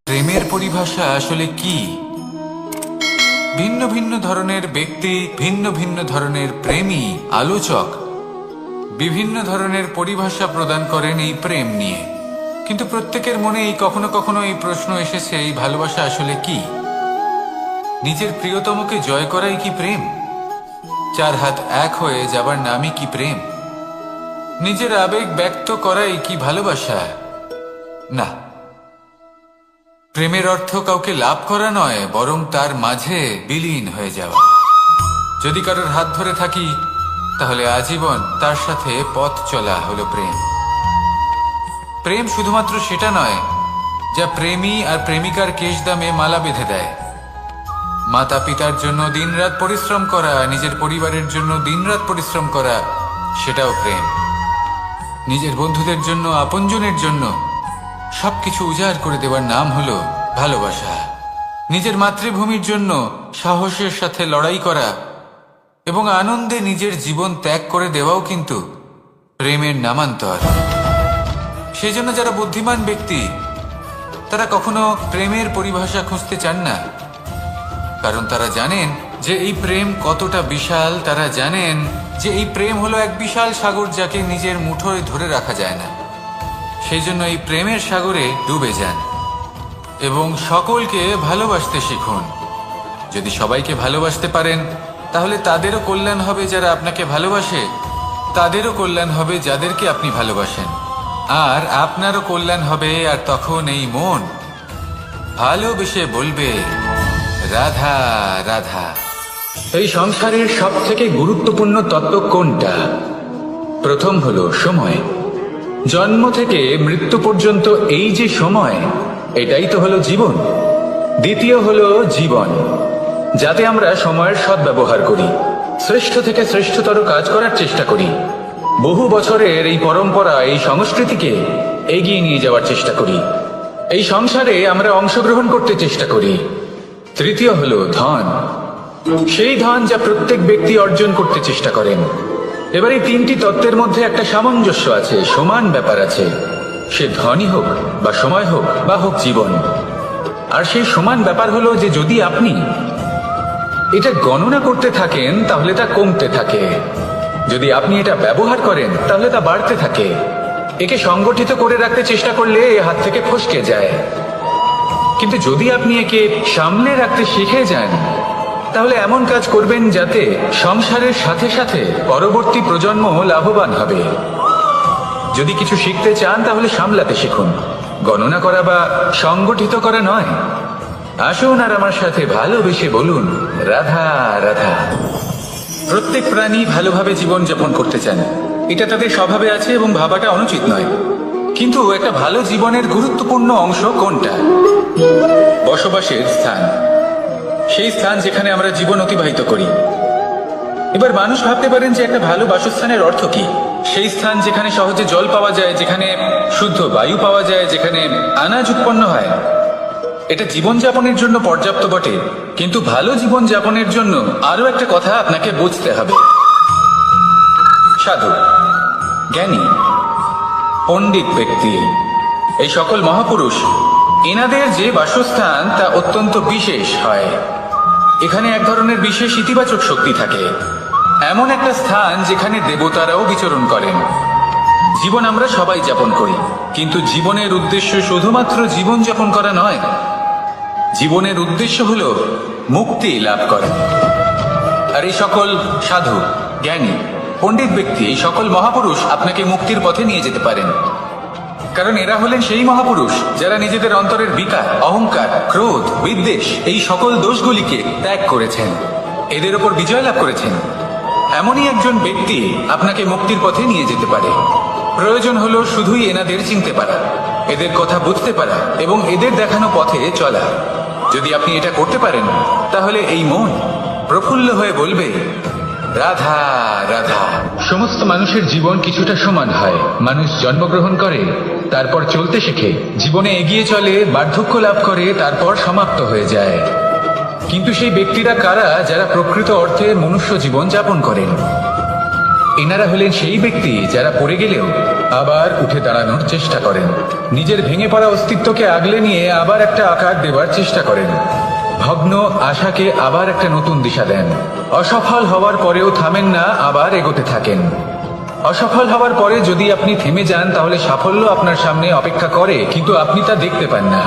প্রেমের পরিভাষা আসলে কি? ভিন্ন ভিন্ন ধরনের ব্যক্তি, ভিন্ন ভিন্ন ধরনের প্রেমী, আলোচক বিভিন্ন ধরনের পরিভাষা প্রদান করেন এই প্রেম নিয়ে। কিন্তু প্রত্যেকের মনেই কখনো কখনো এই প্রশ্ন এসেছে, এই ভালোবাসা আসলে কি? নিজের প্রিয়তমকে জয় করাই কি প্রেম? চার হাত এক হয়ে যাবার নামই কি প্রেম? নিজের আবেগ ব্যক্ত করাই কি ভালোবাসা? না, প্রেমের অর্থ কাউকে লাভ করা নয়, বরং তার মাঝে বিলীন হয়ে যাওয়া। যদি কারোর হাত ধরে থাকি, তাহলে আজীবন তার সাথে পথ চলা হলো প্রেম। প্রেম শুধুমাত্র সেটা নয় যা প্রেমী আর প্রেমিকার কেশদামে মালা বেঁধে দেয়। মাতা পিতার জন্য দিনরাত পরিশ্রম করা, নিজের পরিবারের জন্য দিনরাত পরিশ্রম করা, সেটাও প্রেম। নিজের বন্ধুদের জন্য, আপনজনের জন্য সবকিছু উজাড় করে দেওয়ার নাম হলো ভালোবাসা। নিজের মাতৃভূমির জন্য সাহসের সাথে লড়াই করা এবং আনন্দে নিজের জীবন ত্যাগ করে দেওয়াও কিন্তু প্রেমের নামান্তর। সেই জন্য যারা বুদ্ধিমান ব্যক্তি, তারা কখনো প্রেমের পরিভাষা খুঁজতে চান না, কারণ তারা জানেন যে এই প্রেম কতটা বিশাল। তারা জানেন যে এই প্রেম হলো এক বিশাল সাগর, যাকে নিজের মুঠোয় ধরে রাখা যায় না। সেই জন্য এই প্রেমের সাগরে ডুবে যান এবং সকলকে ভালোবাসতে শিখুন। যদি সবাইকে ভালোবাসতে পারেন, তাহলে তাদেরও কল্যাণ হবে যারা আপনাকে ভালোবাসে, তাদেরও কল্যাণ হবে যাদেরকে আপনি ভালোবাসেন, আর আপনারও কল্যাণ হবে। আর তখন এই মন ভালোবেসে বলবে, রাধা রাধা। এই সংসারের সব থেকে গুরুত্বপূর্ণ তত্ত্ব কোনটা? প্রথম হলো সময়। জন্ম থেকে মৃত্যু পর্যন্ত এই যে সময়, এটাই তো হলো জীবন। দ্বিতীয় হলো জীবন, যাতে আমরা সময়ের সদ্ব্যবহার করি, শ্রেষ্ঠ থেকে শ্রেষ্ঠতর কাজ করার চেষ্টা করি, বহু বছরের এই পরম্পরা, এই সংস্কৃতিকে এগিয়ে নিয়ে যাওয়ার চেষ্টা করি, এই সংসারে আমরা অংশগ্রহণ করতে চেষ্টা করি। তৃতীয় হলো ধন, সেই ধন যা প্রত্যেক ব্যক্তি অর্জন করতে চেষ্টা করেন। এবার এই তিনটি তত্ত্বের মধ্যে একটা সামঞ্জস্য আছে, সমান ব্যাপার আছে। সে ধনই হোক বা সময় হোক বা হোক জীবন। আর সেই সমান ব্যাপার হলো যে যদি আপনি এটা গণনা করতে থাকেন, তাহলে তা কমতে থাকে। যদি আপনি এটা ব্যবহার করেন, তাহলে তা বাড়তে থাকে। একে সংগঠিত করে রাখতে চেষ্টা করলে এ হাত থেকে ফসকে যায়। কিন্তু যদি আপনি একে সামনে রাখতে শিখে যান, তাহলে এমন কাজ করবেন যাতে সংসারের সাথে সাথে পরবর্তী প্রজন্ম লাভবান হবে। যদি কিছু শিখতে চান, তাহলে সামলাতে শিখুন, গণনা করা বা সংগঠিত করা নয়। আসুন আর আমার সাথে ভালোবেসে বলুন, রাধা রাধা। প্রত্যেক প্রাণী ভালোভাবে জীবন যাপন করতে চান, এটা তাদের স্বভাবে আছে এবং ভাবাটা অনুচিত নয়। কিন্তু একটা ভালো জীবনের গুরুত্বপূর্ণ অংশ কোনটা? বসবাসের স্থান, সেই স্থান যেখানে আমরা জীবন অতিবাহিত করি। এবার মানুষ ভাবতে পারেন যে একটা ভালো বাসস্থানের অর্থ কি? সেই স্থান যেখানে সহজে জল পাওয়া যায়, যেখানে শুদ্ধ বায়ু পাওয়া যায়, যেখানে আনাজ উৎপন্ন হয়। এটা জীবনযাপনের জন্য পর্যাপ্ত বটে, কিন্তু ভালো জীবনযাপনের জন্য আরো একটা কথা আপনাকে বুঝতে হবে। সাধু, জ্ঞানী, পণ্ডিত ব্যক্তি, এই সকল মহাপুরুষ, এনাদের যে বাসস্থান তা অত্যন্ত বিশেষ হয়। এখানে এক ধরনের বিশেষ ইতিবাচক শক্তি থাকে, এমন একটা স্থান যেখানে দেবতারাও বিচরণ করেন। জীবন আমরা সবাই যাপন করি, কিন্তু জীবনের উদ্দেশ্য শুধুমাত্র জীবন যাপন করা নয়। জীবনের উদ্দেশ্য হল মুক্তি লাভ করা। আর এই সকল সাধু, জ্ঞানী, পণ্ডিত ব্যক্তি, এই সকল মহাপুরুষ আপনাকে মুক্তির পথে নিয়ে যেতে পারেন। কারণ এরা হলেন সেই মহাপুরুষ যারা নিজেদের অন্তরের বিকার, অহংকার, ক্রোধ, বিদ্বেষ, এই সকল দোষগুলিকে ত্যাগ করেছেন, এদের ওপর বিজয় লাভ করেছেন। এমনই একজন ব্যক্তি আপনাকে মুক্তির পথে নিয়ে যেতে পারে। প্রয়োজন হলো শুধুই এনাদের চিনতে পারা, এদের কথা বুঝতে পারা এবং এদের দেখানো পথে চলা। যদি আপনি এটা করতে পারেন, তাহলে এই মন প্রফুল্ল হয়ে বলবে, রাধা রাধা। সমস্ত মানুষের জীবন কিছুটা সমান হয়। মানুষ জন্মগ্রহণ করে, তারপর চলতে শেখে, জীবনে এগিয়ে চলে, বার্ধক্য লাভ করে, তারপর সমাপ্ত হয়ে যায়। কিন্তু সেই ব্যক্তিরা কারা যারা প্রকৃত অর্থে মনুষ্য জীবন যাপন করেন? এনারা হলেন সেই ব্যক্তি যারা পড়ে গেলেও আবার উঠে দাঁড়ানোর চেষ্টা করেন, নিজের ভেঙে পড়া অস্তিত্বকে আগলে নিয়ে আবার একটা আকার দেবার চেষ্টা করেন, ভগ্ন আশাকে আবার একটা নতুন দিশা দেন। অসফল হওয়ার পরেও থামেন না, আবার এগোতে থাকেন। অসফল হওয়ার পরে যদি আপনি থেমে যান তাহলে সাফল্য আপনার সামনে অপেক্ষা করে, কিন্তু আপনি তা দেখতে পান না।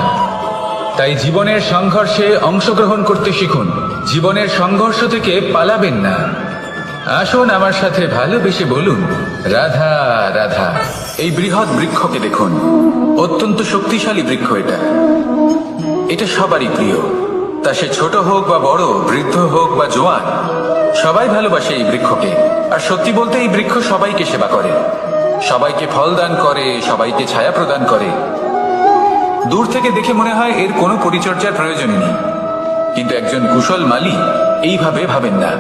তাই জীবনের সংঘর্ষে অংশগ্রহণ করতে শিখুন, জীবনের সংঘর্ষ থেকে পালাবেন না। আসুন আমার সাথে ভালোবেসে বলুন, রাধা রাধা। এই বৃহৎ বৃক্ষকে দেখুন, অত্যন্ত শক্তিশালী বৃক্ষ। এটা সবারই প্রিয়, তা সে ছোট হোক বা বড়, বৃদ্ধ হোক বা জোয়ান, সবাই ভালোবাসে এই বৃক্ষকে। আর সত্যি বলতে এই বৃক্ষ সবাইকে সেবা করে, সবাইকে ফল দান করে, সবাইকে ছায়া প্রদান করে। দূর থেকে দেখে মনে হয় এর কোনো পরিচর্যার প্রয়োজনই নেই, কিন্তু একজন কুশল মালী এইভাবে ভাবেন না।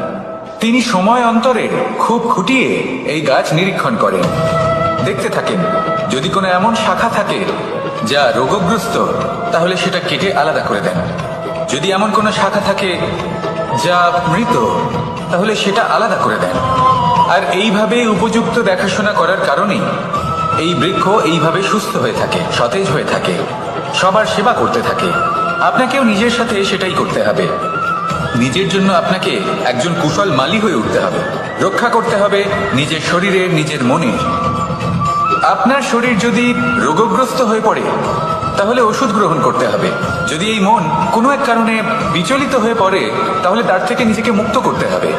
তিনি সময় অন্তরে খুব খুঁটিয়ে এই গাছ নিরীক্ষণ করেন, দেখতে থাকেন। যদি কোনো এমন শাখা থাকে যা রোগগ্রস্ত, তাহলে সেটা কেটে আলাদা করে দেন। যদি এমন কোনো শাখা থাকে যা মৃত, তাহলে সেটা আলাদা করে দেন। আর এইভাবে উপযুক্ত দেখাশোনা করার কারণেই এই বৃক্ষ এইভাবে সুস্থ হয়ে থাকে, সতেজ হয়ে থাকে, সবার সেবা করতে থাকে। আপনাকেও নিজের সাথে সেটাই করতে হবে। নিজের জন্য আপনাকে একজন কুশল মালী হয়ে উঠতে হবে, রক্ষা করতে হবে নিজের শরীরের, নিজের মনের। আপনার শরীর যদি রোগগ্রস্ত হয়ে পড়ে, তাহলে ওষুধ গ্রহণ করতে হবে। যদি এই মন কোনো এক কারণে বিচলিত হয়ে পড়ে, তাহলে তার থেকে নিজেকে মুক্ত করতে হবে।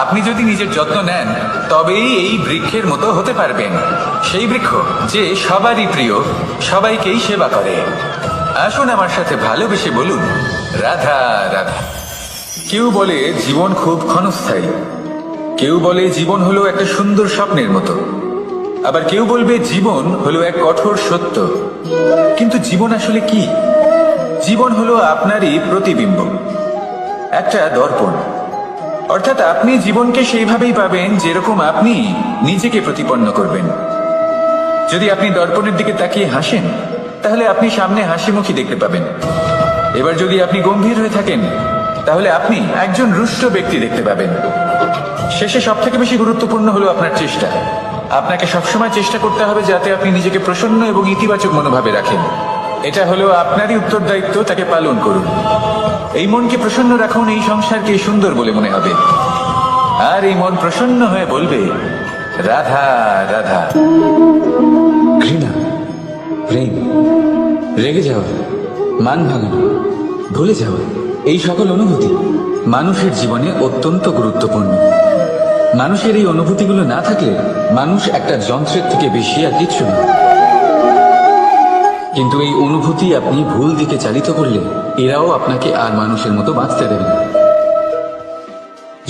আপনি যদি নিজের যত্ন নেন, তবেই এই বৃক্ষের মতো হতে পারবেন, সেই বৃক্ষ যে সবারই প্রিয়, সবাইকেই সেবা করে। আসুন আমার সাথে ভালোবেসে বলুন, রাধা রাধা। কেউ বলে জীবন খুব ক্ষণস্থায়ী, কেউ বলে জীবন হলো একটা সুন্দর স্বপ্নের মতো, আবার কেউ বলবে জীবন হলো এক কঠোর সত্য। কিন্তু জীবন আসলে কি? জীবন হলো আপনারই প্রতিবিম্ব, একটা দর্পণ। অর্থাৎ আপনি জীবনকে সেইভাবেই পাবেন যেরকম আপনি নিজেকে প্রতিপন্ন করবেন। যদি আপনি দর্পণের দিকে তাকিয়ে হাসেন, তাহলে আপনি সামনে হাসি মুখী দেখতে পাবেন। এবার যদি আপনি গম্ভীর হয়ে থাকেন, তাহলে আপনি একজন রুষ্ট ব্যক্তি দেখতে পাবেন। শেষে সব থেকে বেশি গুরুত্বপূর্ণ হলো আপনার চেষ্টা। আপনাকে সবসময় চেষ্টা করতে হবে যাতে আপনি নিজেকে প্রসন্ন এবং ইতিবাচক মনোভাবে রাখেন। এটা হলো আপনারই উত্তরদায়িত্ব, তাকে পালন করুন। এই মনকে প্রসন্ন রাখুন, এই সংসারকে সুন্দর বলে মনে হবে। আর এই মন প্রসন্ন হয়ে বলবে, রাধা রাধা। ঘৃণা, প্রেম, রেগে যাওয়া, মান ভাঙানো, ভুলে যাওয়া, এই সকল অনুভূতি মানুষের জীবনে অত্যন্ত গুরুত্বপূর্ণ। মানুষের এই অনুভূতিগুলো না থাকলে মানুষ একটা যন্ত্রের থেকে বেশি আর কিছু না। কিন্তু এই অনুভূতি আপনি ভুল দিকে চালিত করলে এরাও আপনাকে আর মানুষের মতো বাঁচতে দেবে না।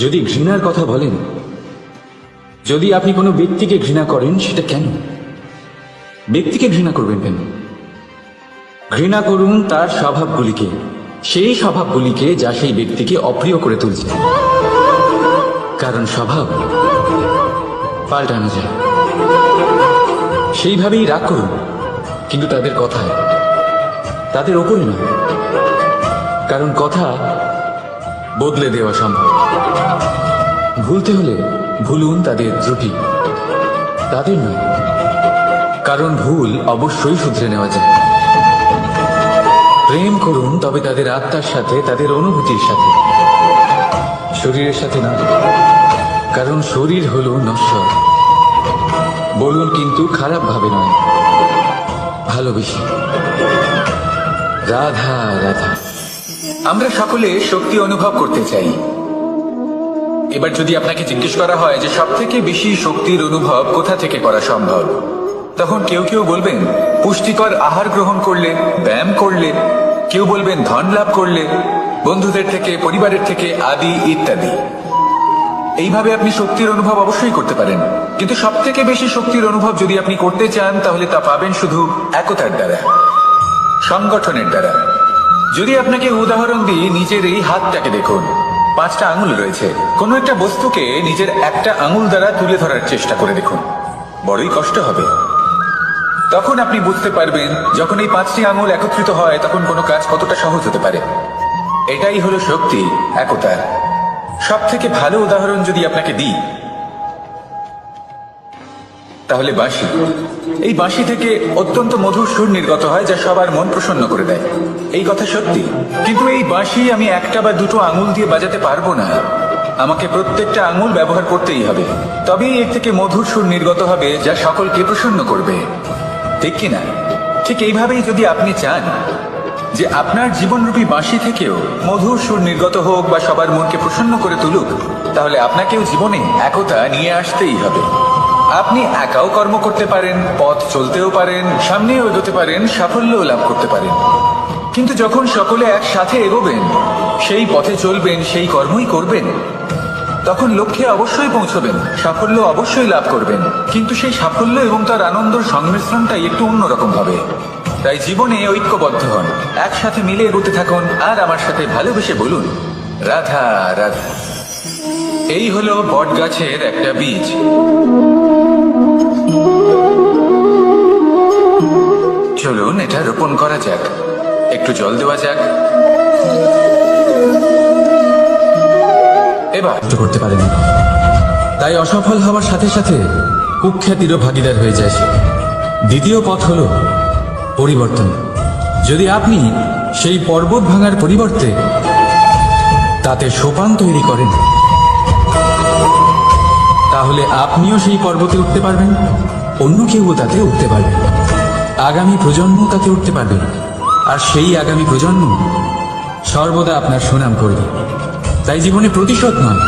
যদি ঘৃণার কথা বলেন, যদি আপনি কোনো ব্যক্তিকে ঘৃণা করেন, সেটা কেন? ব্যক্তিকে ঘৃণা করবেন কেন? ঘৃণা করুন তার স্বভাবগুলিকে, সেই স্বভাবগুলিকে যা সেই ব্যক্তিকে অপ্রিয় করে তুলছে। কারণ স্বভাব পাল্টানো যায়। সেইভাবেই রাগ করুন, কিন্তু তাদের কথায়, তাদের ওপরে নয়। কারণ কথা বদলে দেওয়া সম্ভব। ভুলতে হলে ভুলুন তাদের ত্রুটি, তাদের নয়। কারণ ভুল অবশ্যই শুধরে নেওয়া যায়। প্রেম করুন, তবে তাদের আত্মার সাথে, তাদের অনুভূতির সাথে, শরীরের সাথে না। কারণ শরীর হলো নশ্বর। বলুন, কিন্তু খারাপ ভাবে নয়, ভালোবেসে। রাধা রাধা। আমরা সকলে শক্তি অনুভব করতে চাই। এবার যদি আপনাকে জিজ্ঞেস করা হয় যে সব থেকে বেশি শক্তির অনুভব কোথা থেকে করা সম্ভব, তখন কেউ কেউ বলবেন পুষ্টিকর আহার গ্রহণ করলে, ব্যায়াম করলে, কেউ বলবেন ধন লাভ করলে, বন্ধুদের থেকে, পরিবারের থেকে, আদি ইত্যাদি। এইভাবে আপনি শক্তির অনুভব অবশ্যই করতে পারেন, কিন্তু সব থেকে বেশি শক্তির অনুভব যদি আপনি করতে চান, তাহলে তা পাবেন শুধু একতার দ্বারা, সংগঠনের দ্বারা। যদি আপনাকে উদাহরণ দিই, নিজের এই হাতটাকে দেখুন, 5টা আঙুল রয়েছে। কোনো একটা বস্তুকে নিজের একটা আঙুল দ্বারা তুলে ধরার চেষ্টা করে দেখুন, বড়ই কষ্ট হবে। তখন আপনি বুঝতে পারবেন যখন এই 5টি আঙুল একত্রিত হয়, তখন কোনো কাজ কতটা সহজ হতে পারে। এটাই হলো শক্তি, একতার। সব থেকে ভালো উদাহরণ যদি আপনাকে দিই, তাহলে বাঁশি। এই বাঁশি থেকে অত্যন্ত মধুর সুর নির্গত হয় যা সবার মন প্রসন্ন করে দেয়। এই কথা সত্যি, কিন্তু এই বাঁশি আমি একটা বা দুটো আঙুল দিয়ে বাজাতে পারবো না। আমাকে প্রত্যেকটা আঙুল ব্যবহার করতেই হবে, তবেই এর থেকে মধুর সুর নির্গত হবে যা সকলকে প্রসন্ন করবে, ঠিক কিনা? ঠিক এইভাবেই যদি আপনি চান যে আপনার জীবনরূপী বাঁশি থেকেও মধুর সুর নির্গত হোক বা সবার মনকে প্রসন্ন করে তুলুক, তাহলে আপনাকেও জীবনে একতা নিয়ে আসতেই হবে। আপনি একাও কর্ম করতে পারেন, পথ চলতেও পারেন, সামনেও এগোতে পারেন, সাফল্যও লাভ করতে পারেন। কিন্তু যখন সকলে একসাথে এগোবেন, সেই পথে চলবেন, সেই কর্মই করবেন, তখন লক্ষ্যে অবশ্যই পৌঁছবেন, সাফল্য অবশ্যই লাভ করবেন। কিন্তু সেই সাফল্য এবং তার আনন্দের সংমিশ্রণটাই একটু অন্যরকম হবে। তাই জীবনে ঐক্যবদ্ধ হন, একসাথে মিলে এগোতে থাকুন, আর আমার সাথে ভালোবেসে বলুন, রাধা রাধা। এই হলো বট গাছের একটা বীজ। চলুন এটা রোপণ করা যাক, একটু জল দেওয়া যাক। এবার করতে পারেন, তাই অসফল হওয়ার সাথে সাথে কুখ্যাতিরও ভাগিদার হয়ে যায় সে। দ্বিতীয় পথ হলো পরিবর্তন। যদি আপনি সেই পর্বত ভাঙার পরিবর্তে তাতে সোপান তৈরি করেন, তাহলে আপনিও সেই পর্বতে উঠতে পারবেন, অন্য কেউ তাতে উঠতে পারবে, আগামী প্রজন্ম তাতে উঠতে পারবে, আর সেই আগামী প্রজন্ম সর্বদা আপনার সুনাম করবে। তাই জীবনে প্রতিশোধ নয়,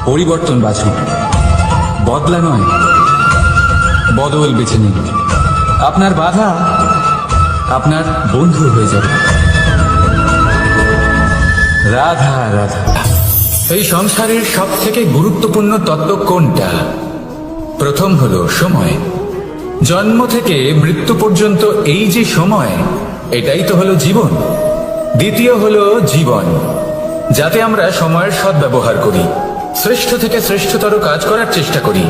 পরিবর্তন বাছুন। বদলা নয়, বদল বেছে নিন। আপনার বাধা আপনার বন্ধু হয়ে যাবে। রাধা রাধা। এই সংসারের সব থেকে গুরুত্বপূর্ণ তত্ত্ব কোনটা? প্রথম হলো সময়। জন্ম থেকে মৃত্যু পর্যন্ত এই যে সময়, এটাই তো হলো জীবন। দ্বিতীয় হলো জীবন, যাতে আমরা সময়ের সদ্ব্যবহার করি, শ্রেষ্ঠ থেকে শ্রেষ্ঠতর কাজ করার চেষ্টা করি,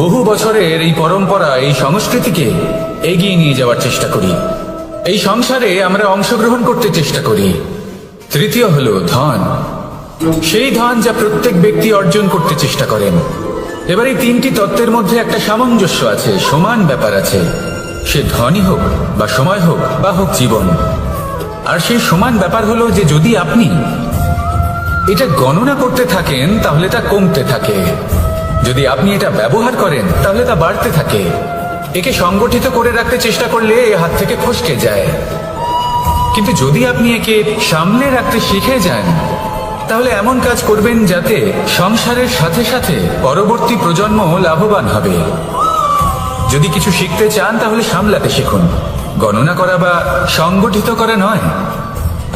বহু বছরের এই পরম্পরা, এই সংস্কৃতিকে এগিয়ে নিয়ে যাওয়ার চেষ্টা করি, এই সংসারে আমরা অংশগ্রহণ করতে চেষ্টা করি। তৃতীয় হলো ধন, সেই ধন যা প্রত্যেক ব্যক্তি অর্জন করতে চেষ্টা করেন। এবার এই তিনটি তত্ত্বের মধ্যে একটা সামঞ্জস্য আছে, সমান ব্যাপার আছে, সে ধনই হোক বা সময় হোক বা হোক জীবন। আর সেই সমান ব্যাপার হলো যে যদি আপনি এটা গণনা করতে থাকেন তাহলে তা কমতে থাকে, যদি আপনি এটা ব্যবহার করেন তাহলে তা বাড়তে থাকে। একে সংগঠিত করে রাখতে চেষ্টা করলে এ হাত থেকে ফসকে যায়, কিন্তু যদি আপনি একে সামনে রাখতে শিখে যান, তাহলে এমন কাজ করবেন যাতে সংসারের সাথে সাথে পরবর্তী প্রজন্ম লাভবান হবে। যদি কিছু শিখতে চান তাহলে সামলাতে শিখুন, গণনা করা বা সংগঠিত করা নয়।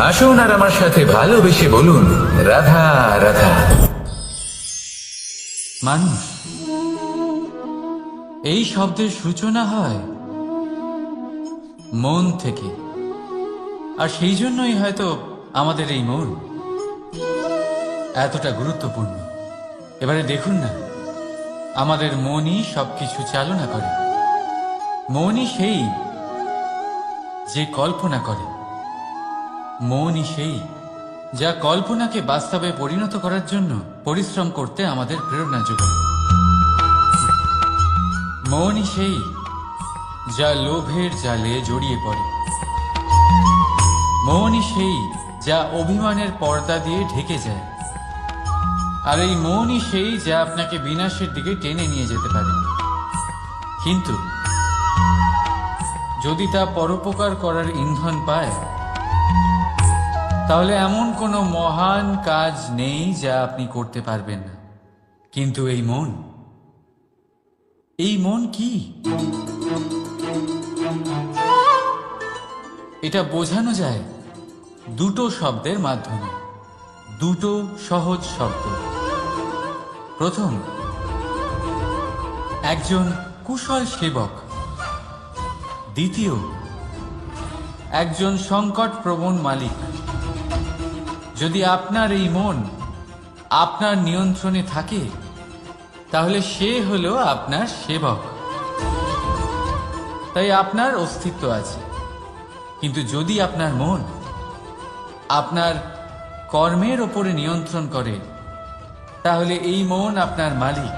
আসুন আর আমার সাথে ভালোবেসে বলুন, রাধা রাধা। মানুষ, এই শব্দের সূচনা হয় মন থেকে, আর সেই জন্যই হয়তো আমাদের এই মন এতটা গুরুত্বপূর্ণ। এবারে দেখুন না, আমাদের মনই সবকিছু চালনা করে। মনই সেই যে কল্পনা করে, মনই সেই যা কল্পনাকে বাস্তবে পরিণত করার জন্য পরিশ্রম করতে আমাদের প্রেরণা যোগায়। মনই সেই যা লোভের জালে জড়িয়ে পড়ে। মনই সেই যা অভিমানের পর্দা দিয়ে ঢেকে যায়। আর এই মনই সেই যা আপনাকে বিনাশের দিকে টেনে নিয়ে যেতে পারে। কিন্তু যদি তা পরোপকার করার ইন্ধন পায়, তাহলে এমন কোনো মহান কাজ নেই যা আপনি করতে পারবেন না। কিন্তু এই মন কি? এটা বোঝানো যায় দুটো শব্দের মাধ্যমে, দুটো সহজ শব্দ। প্রথম, একজন কুশল সেবক। দ্বিতীয়, একজন সংকটপ্রবণ মালিক। যদি আপনার এই মন আপনার নিয়ন্ত্রণে থাকে, তাহলে সে হলো আপনার সেবক। তাই আপনার অস্তিত্ব আছে। কিন্তু যদি আপনার মন আপনার কর্মের ওপরে নিয়ন্ত্রণ করে, তাহলে এই মন আপনার মালিক।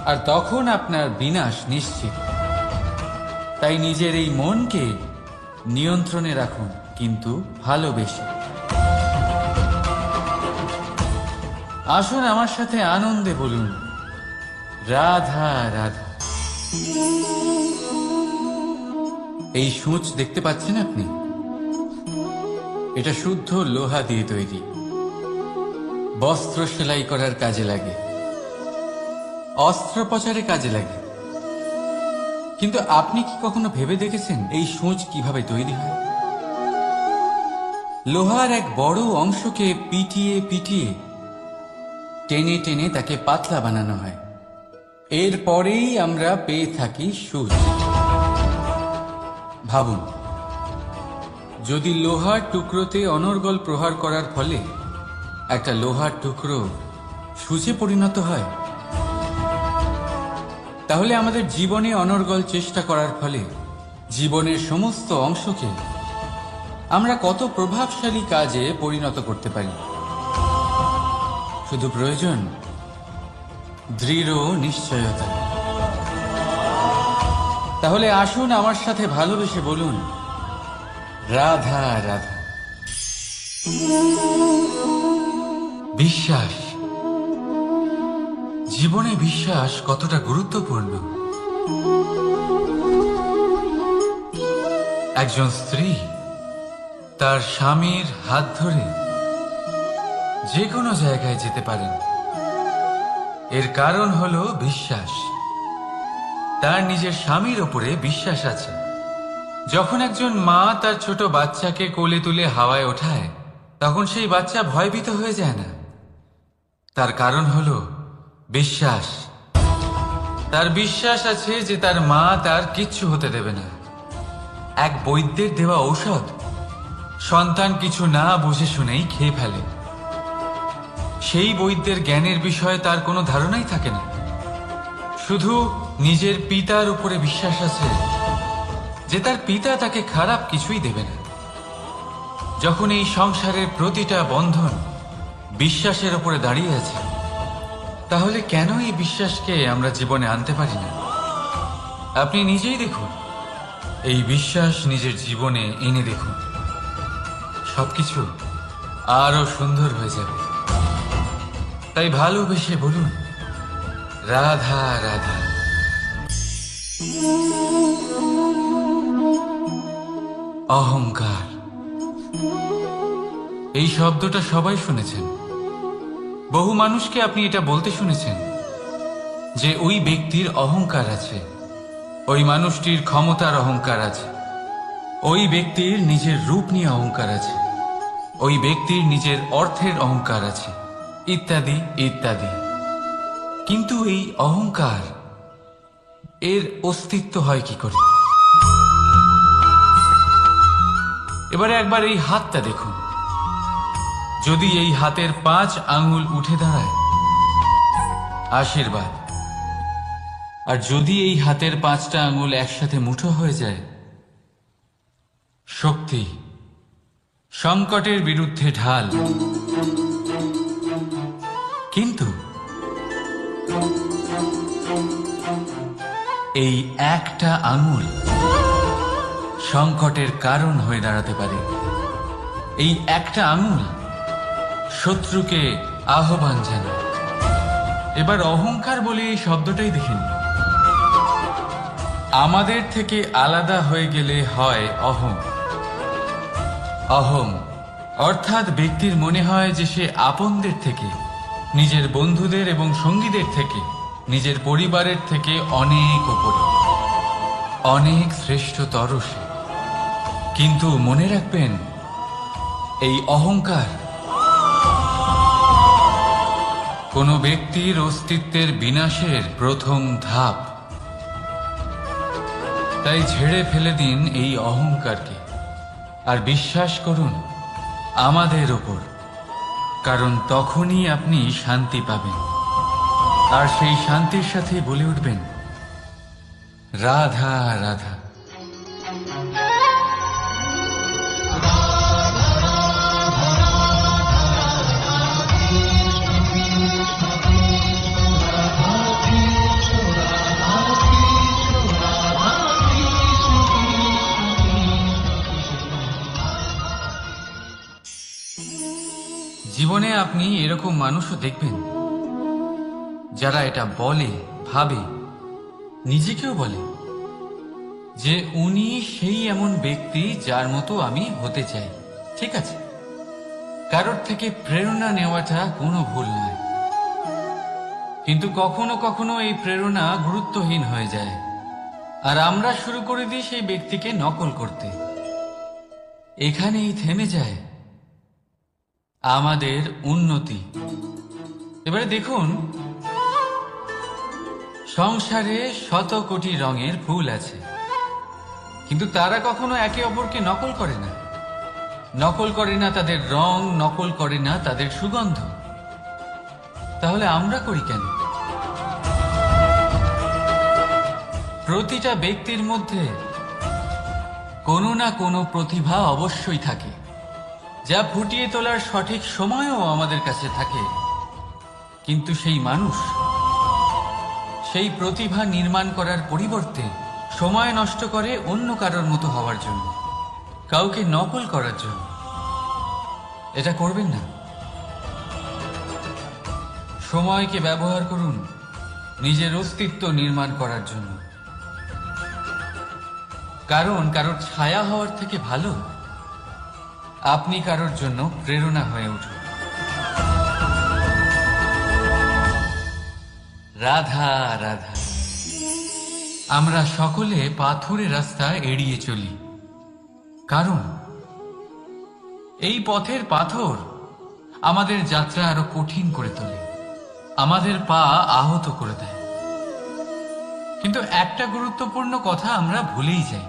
আর তখন আপনার বিনাশ নিশ্চিত। তাই নিজের এই মনকে নিয়ন্ত্রণে রাখুন, কিন্তু ভালোবেসে। আসুন আমার সাথে আনন্দে বলুন, রাধা রাধা। এই সূঁচ দেখতে পাচ্ছেন আপনি? এটা শুদ্ধ লোহা দিয়ে তৈরি। বস্ত্র সেলাই করার কাজে লাগে, অস্ত্রোপচারে কাজে লাগে। কিন্তু আপনি কি কখনো ভেবে দেখেছেন এই সূঁচ কিভাবে তৈরি হয়? লোহার এক বড় অংশকে পিটিয়ে পিটিয়ে টেনে টেনে তাকে পাতলা বানানো হয়। এরপরেই আমরা পেয়ে থাকি সূঁচ। ভাবুন, যদি লোহার টুকরোতে অনর্গল প্রহার করার ফলে একটা লোহার টুকরো সূঁচে পরিণত হয়, তাহলে আমাদের জীবনে অনর্গল চেষ্টা করার ফলে জীবনের সমস্ত অংশকে আমরা কত প্রভাবশালী কাজে পরিণত করতে পারি। শুধু প্রয়োজন দৃঢ় নিশ্চয়তা। তাহলে আসুন আমার সাথে ভালোবেসে বলুন, রাধা রাধা। বিশ্বাস, জীবনে বিশ্বাস কতটা গুরুত্বপূর্ণ। একজন স্ত্রী তার স্বামীর হাত ধরে যে কোনো জায়গায় যেতে পারেন। এর কারণ হলো বিশ্বাস। তার নিজের স্বামীর ওপরে বিশ্বাস আছে। যখন একজন মা তার ছোট বাচ্চাকে কোলে তুলে হাওয়ায় ওঠায়, তখন সেই বাচ্চা ভয়ভীত হয়ে যায় না। তার কারণ হলো বিশ্বাস। তার বিশ্বাস আছে যে তার মা তার কিচ্ছু হতে দেবে না। এক বৈদ্যের দেওয়া ঔষধ সন্তান কিছু না বুঝে শুনেই খেয়ে ফেলে। সেই বৈদ্যের জ্ঞানের বিষয়ে তার কোনো ধারণাই থাকে না। শুধু নিজের পিতার উপরে বিশ্বাস আছে যে তার পিতা তাকে খারাপ কিছুই দেবে না। যখন এই সংসারের প্রতিটা বন্ধন বিশ্বাসের উপরে দাঁড়িয়ে আছে, তাহলে কেন এই বিশ্বাসকে আমরা জীবনে আনতে পারি না? আপনি নিজেই দেখুন, এই বিশ্বাস নিজের জীবনে এনে দেখুন, সবকিছু আরো সুন্দর হয়ে যাবে। তাই ভালোবেসে বলুন, রাধা রাধা। অহংকার, এই শব্দটা সবাই শুনেছেন। বহু মানুষকে আপনি এটা বলতে শুনেছেন যে ওই ব্যক্তির অহংকার আছে, ওই মানুষটির ক্ষমতার অহংকার আছে, ওই ব্যক্তির নিজের রূপ নিয়ে অহংকার আছে, ওই ব্যক্তির নিজের অর্থের অহংকার আছে, ইত্যাদি ইত্যাদি। কিন্তু এই অহংকার, এর অস্তিত্ব হয় কি করে? এবারে একবার এই হাতটা দেখুন। যদি এই হাতের 5 আঙ্গুল উঠে দাঁড়ায়, আশীর্বাদ। আর যদি এই হাতের 5টা আঙ্গুল একসাথে মুঠো হয়ে যায়, শক্তি। সংকটের বিরুদ্ধে ঢাল। কিন্তু এই একটা আঙুল সংকটের কারণ হয়ে দাঁড়াতে পারে। এই একটা আঙুল শত্রুকে আহ্বান জানায়। এবার অহংকার বলে এই শব্দটাই দেখেন। আমাদের থেকে আলাদা হয়ে গেলে হয় অহং। অহং অর্থাৎ ব্যক্তির মনে হয় যে সে আপনদের থেকে, নিজের বন্ধুদের এবং সঙ্গীদের থেকে, নিজের পরিবারের থেকে অনেক উপরে, অনেক শ্রেষ্ঠতর সে। কিন্তু মনে রাখবেন, এই অহংকার কোনো ব্যক্তির অস্তিত্বের বিনাশের প্রথম ধাপ। তাই ঝেড়ে ফেলে দিন এই অহংকারকে, আর বিশ্বাস করুন আমাদের ওপর, কারণ তখনই আপনি শান্তি পাবেন। আর সেই শান্তির সাথে বলে উঠবেন, রাধা রাধা। আপনি এরকম মানুষও দেখবেন যারা এটা বলে, ভাবে, নিজেকেও বলে যে উনি সেই এমন ব্যক্তি যার মতো আমি হতে চাই। ঠিক আছে, কারোর থেকে প্রেরণা নেওয়াটা কোনো ভুল নয়, কিন্তু কখনো কখনো এই প্রেরণা গুরুত্বহীন হয়ে যায় আর আমরা শুরু করে দিই সেই ব্যক্তিকে নকল করতে। এখানেই থেমে যায় আমাদের উন্নতি। এবারে দেখুন, সংসারে শত কোটি রঙের ফুল আছে, কিন্তু তারা কখনো একে অপরকে নকল করে না। নকল করে না তাদের রং, নকল করে না তাদের সুগন্ধ। তাহলে আমরা করি কেন? প্রতিটা ব্যক্তির মধ্যে কোনো না কোনো প্রতিভা অবশ্যই থাকে, যা ফুটিয়ে তোলার সঠিক সময়ও আমাদের কাছে থাকে। কিন্তু সেই মানুষ সেই প্রতিভা নির্মাণ করার পরিবর্তে সময় নষ্ট করে অন্য কারোর মতো হওয়ার জন্য, কাউকে নকল করার জন্য। এটা করবেন না। সময়কে ব্যবহার করুন নিজের অস্তিত্ব নির্মাণ করার জন্য। কারণ কারোর ছায়া হওয়ার থেকে ভালো আপনি কারোর জন্য প্রেরণা হয়ে উঠুন। রাধা রাধা। আমরা সকলে পাথুরে রাস্তা এড়িয়ে চলি, কারণ এই পথের পাথর আমাদের যাত্রা আরো কঠিন করে তোলে, আমাদের পা আহত করে দেয়। কিন্তু একটা গুরুত্বপূর্ণ কথা আমরা ভুলেই যাই,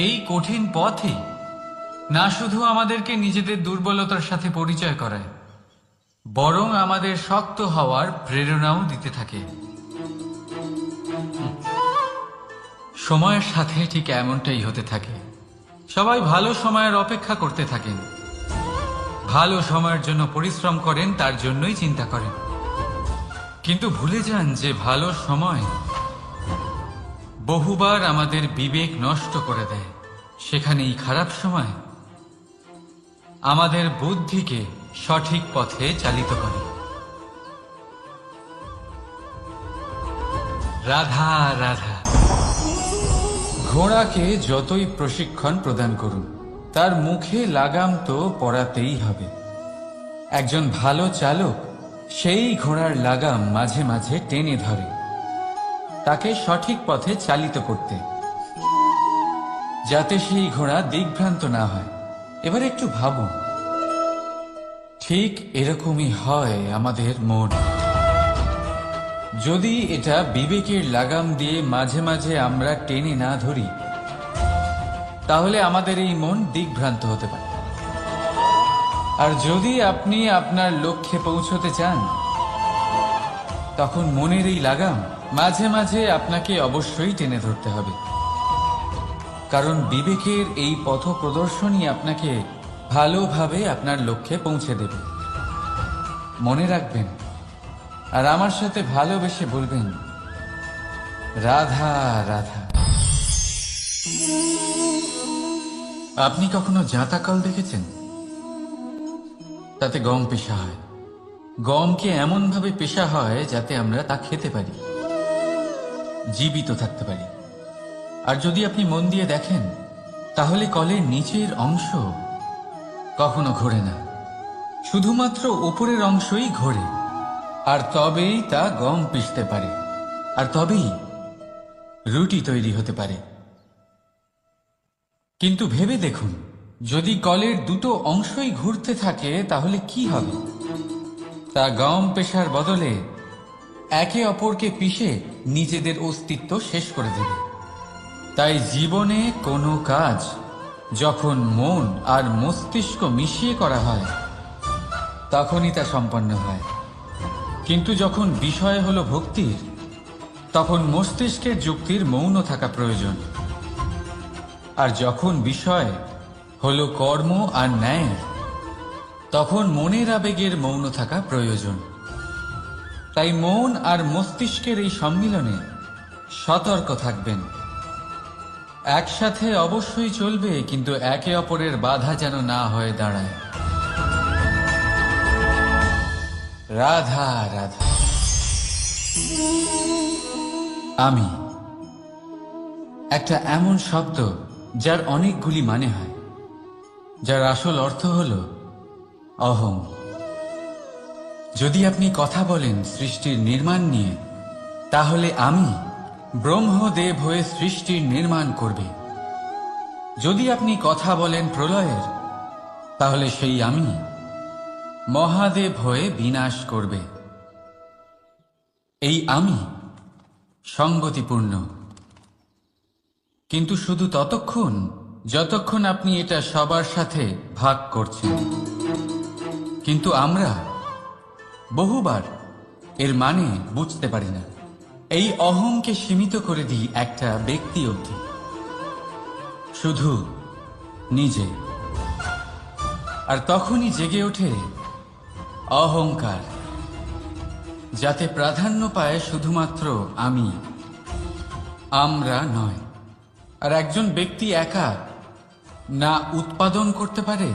এই কঠিন পথই না শুধু আমাদেরকে নিজেদের দুর্বলতার সাথে পরিচয় করায়, বরং আমাদের শক্ত হওয়ার প্রেরণাও দিতে থাকে। সময়ের সাথে ঠিক এমনটাই হতে থাকে। সবাই ভালো সময়ের অপেক্ষা করতে থাকেন, ভালো সময়ের জন্য পরিশ্রম করেন, তার জন্যই চিন্তা করেন, কিন্তু ভুলে যান যে ভালো সময় বহুবার আমাদের বিবেক নষ্ট করে দেয়। সেখানেই খারাপ সময় আমাদের বুদ্ধিকে সঠিক পথে চালিত করে। রাধা রাধা। ঘোড়াকে যতই প্রশিক্ষণ প্রদান করুন, তার মুখে লাগাম তো পরাতেই হবে। একজন ভালো চালক সেই ঘোড়ার লাগাম মাঝে মাঝে টেনে ধরে, তাকে সঠিক পথে চালিত করতে, যাতে সেই ঘোড়া দিগ্ভ্রান্ত না হয়। এবার একটু ভাবুন, ঠিক এরকমই হয় আমাদের মন। যদি এটা বিবেকের লাগাম দিয়ে মাঝে মাঝে আমরা টেনে না ধরি, তাহলে আমাদের এই মন দিগ্ভ্রান্ত হতে পারে। আর যদি আপনি আপনার লক্ষ্যে পৌঁছতে চান, তখন মনের এই লাগাম মাঝে মাঝে আপনাকে অবশ্যই টেনে ধরতে হবে, কারণ বিবেকের এই পথ প্রদর্শনই আপনাকে ভালোভাবে আপনার লক্ষ্যে পৌঁছে দেবে। মনে রাখবেন, আর আমার সাথে ভালোবেসে বলবেন, রাধা রাধা। আপনি কখনো জাঁতাকল দেখেছেন? তাতে গম পেশা হয়। গমকে এমন ভাবে পেশা হয় যাতে আমরা তা খেতে পারি, জীবিত থাকতে পারি। আর যদি আপনি মন দিয়ে দেখেন, তাহলে কলের নিচের অংশ কখনো ঘোরে না, শুধুমাত্র উপরের অংশই ঘোরে। আর তবেই তা গম পিষতে পারে, আর তবেই রুটি তৈরি হতে পারে। কিন্তু ভেবে দেখুন, যদি কলের দুটো অংশই ঘুরতে থাকে, তাহলে কি হবে? তা গম পেশার বদলে একে অপরকে পিষে নিজেদের অস্তিত্ব শেষ করে দেবে। তাই জীবনে কোনো কাজ যখন মন আর মস্তিষ্ক মিশিয়ে করা হয়, তখনই তা সম্পন্ন হয়। কিন্তু যখন বিষয় হলো ভক্তির, তখন মস্তিষ্কের যুক্তির মৌন থাকা প্রয়োজন। আর যখন বিষয় হলো কর্ম আর ন্যায়, তখন মনের আবেগের মৌন থাকা প্রয়োজন। তাই মন আর মস্তিষ্কের এই সম্মিলনে সতর্ক থাকবেন। একসাথে অবশ্যই চলবে, কিন্তু একে অপরের বাধা যেন না হয়ে দাঁড়ায়। রাধা রাধা। আমি একটা এমন শব্দ যার অনেকগুলি মানে হয়, যার আসল অর্থ হল অহং। যদি আপনি কথা বলেন সৃষ্টির নির্মাণ নিয়ে, তাহলে আমি ব্রহ্মদেব হয়ে সৃষ্টির নির্মাণ করবে। যদি আপনি কথা বলেন প্রলয়ের, তাহলে সেই আমি মহাদেব হয়ে বিনাশ করবে। এই আমি সঙ্গতিপূর্ণ, কিন্তু শুধু ততক্ষণ যতক্ষণ আপনি এটা সবার সাথে ভাগ করছেন। কিন্তু আমরা বহুবার এর মানে বুঝতে পারি না। এই অহংকে সীমিত করে দিই একটা ব্যক্তি অবধি, শুধু নিজে। আর তখনই জেগে ওঠে অহংকার, যাতে প্রাধান্য পায় শুধুমাত্র আমি, আমরা নয়। আর একজন ব্যক্তি একা না উৎপাদন করতে পারে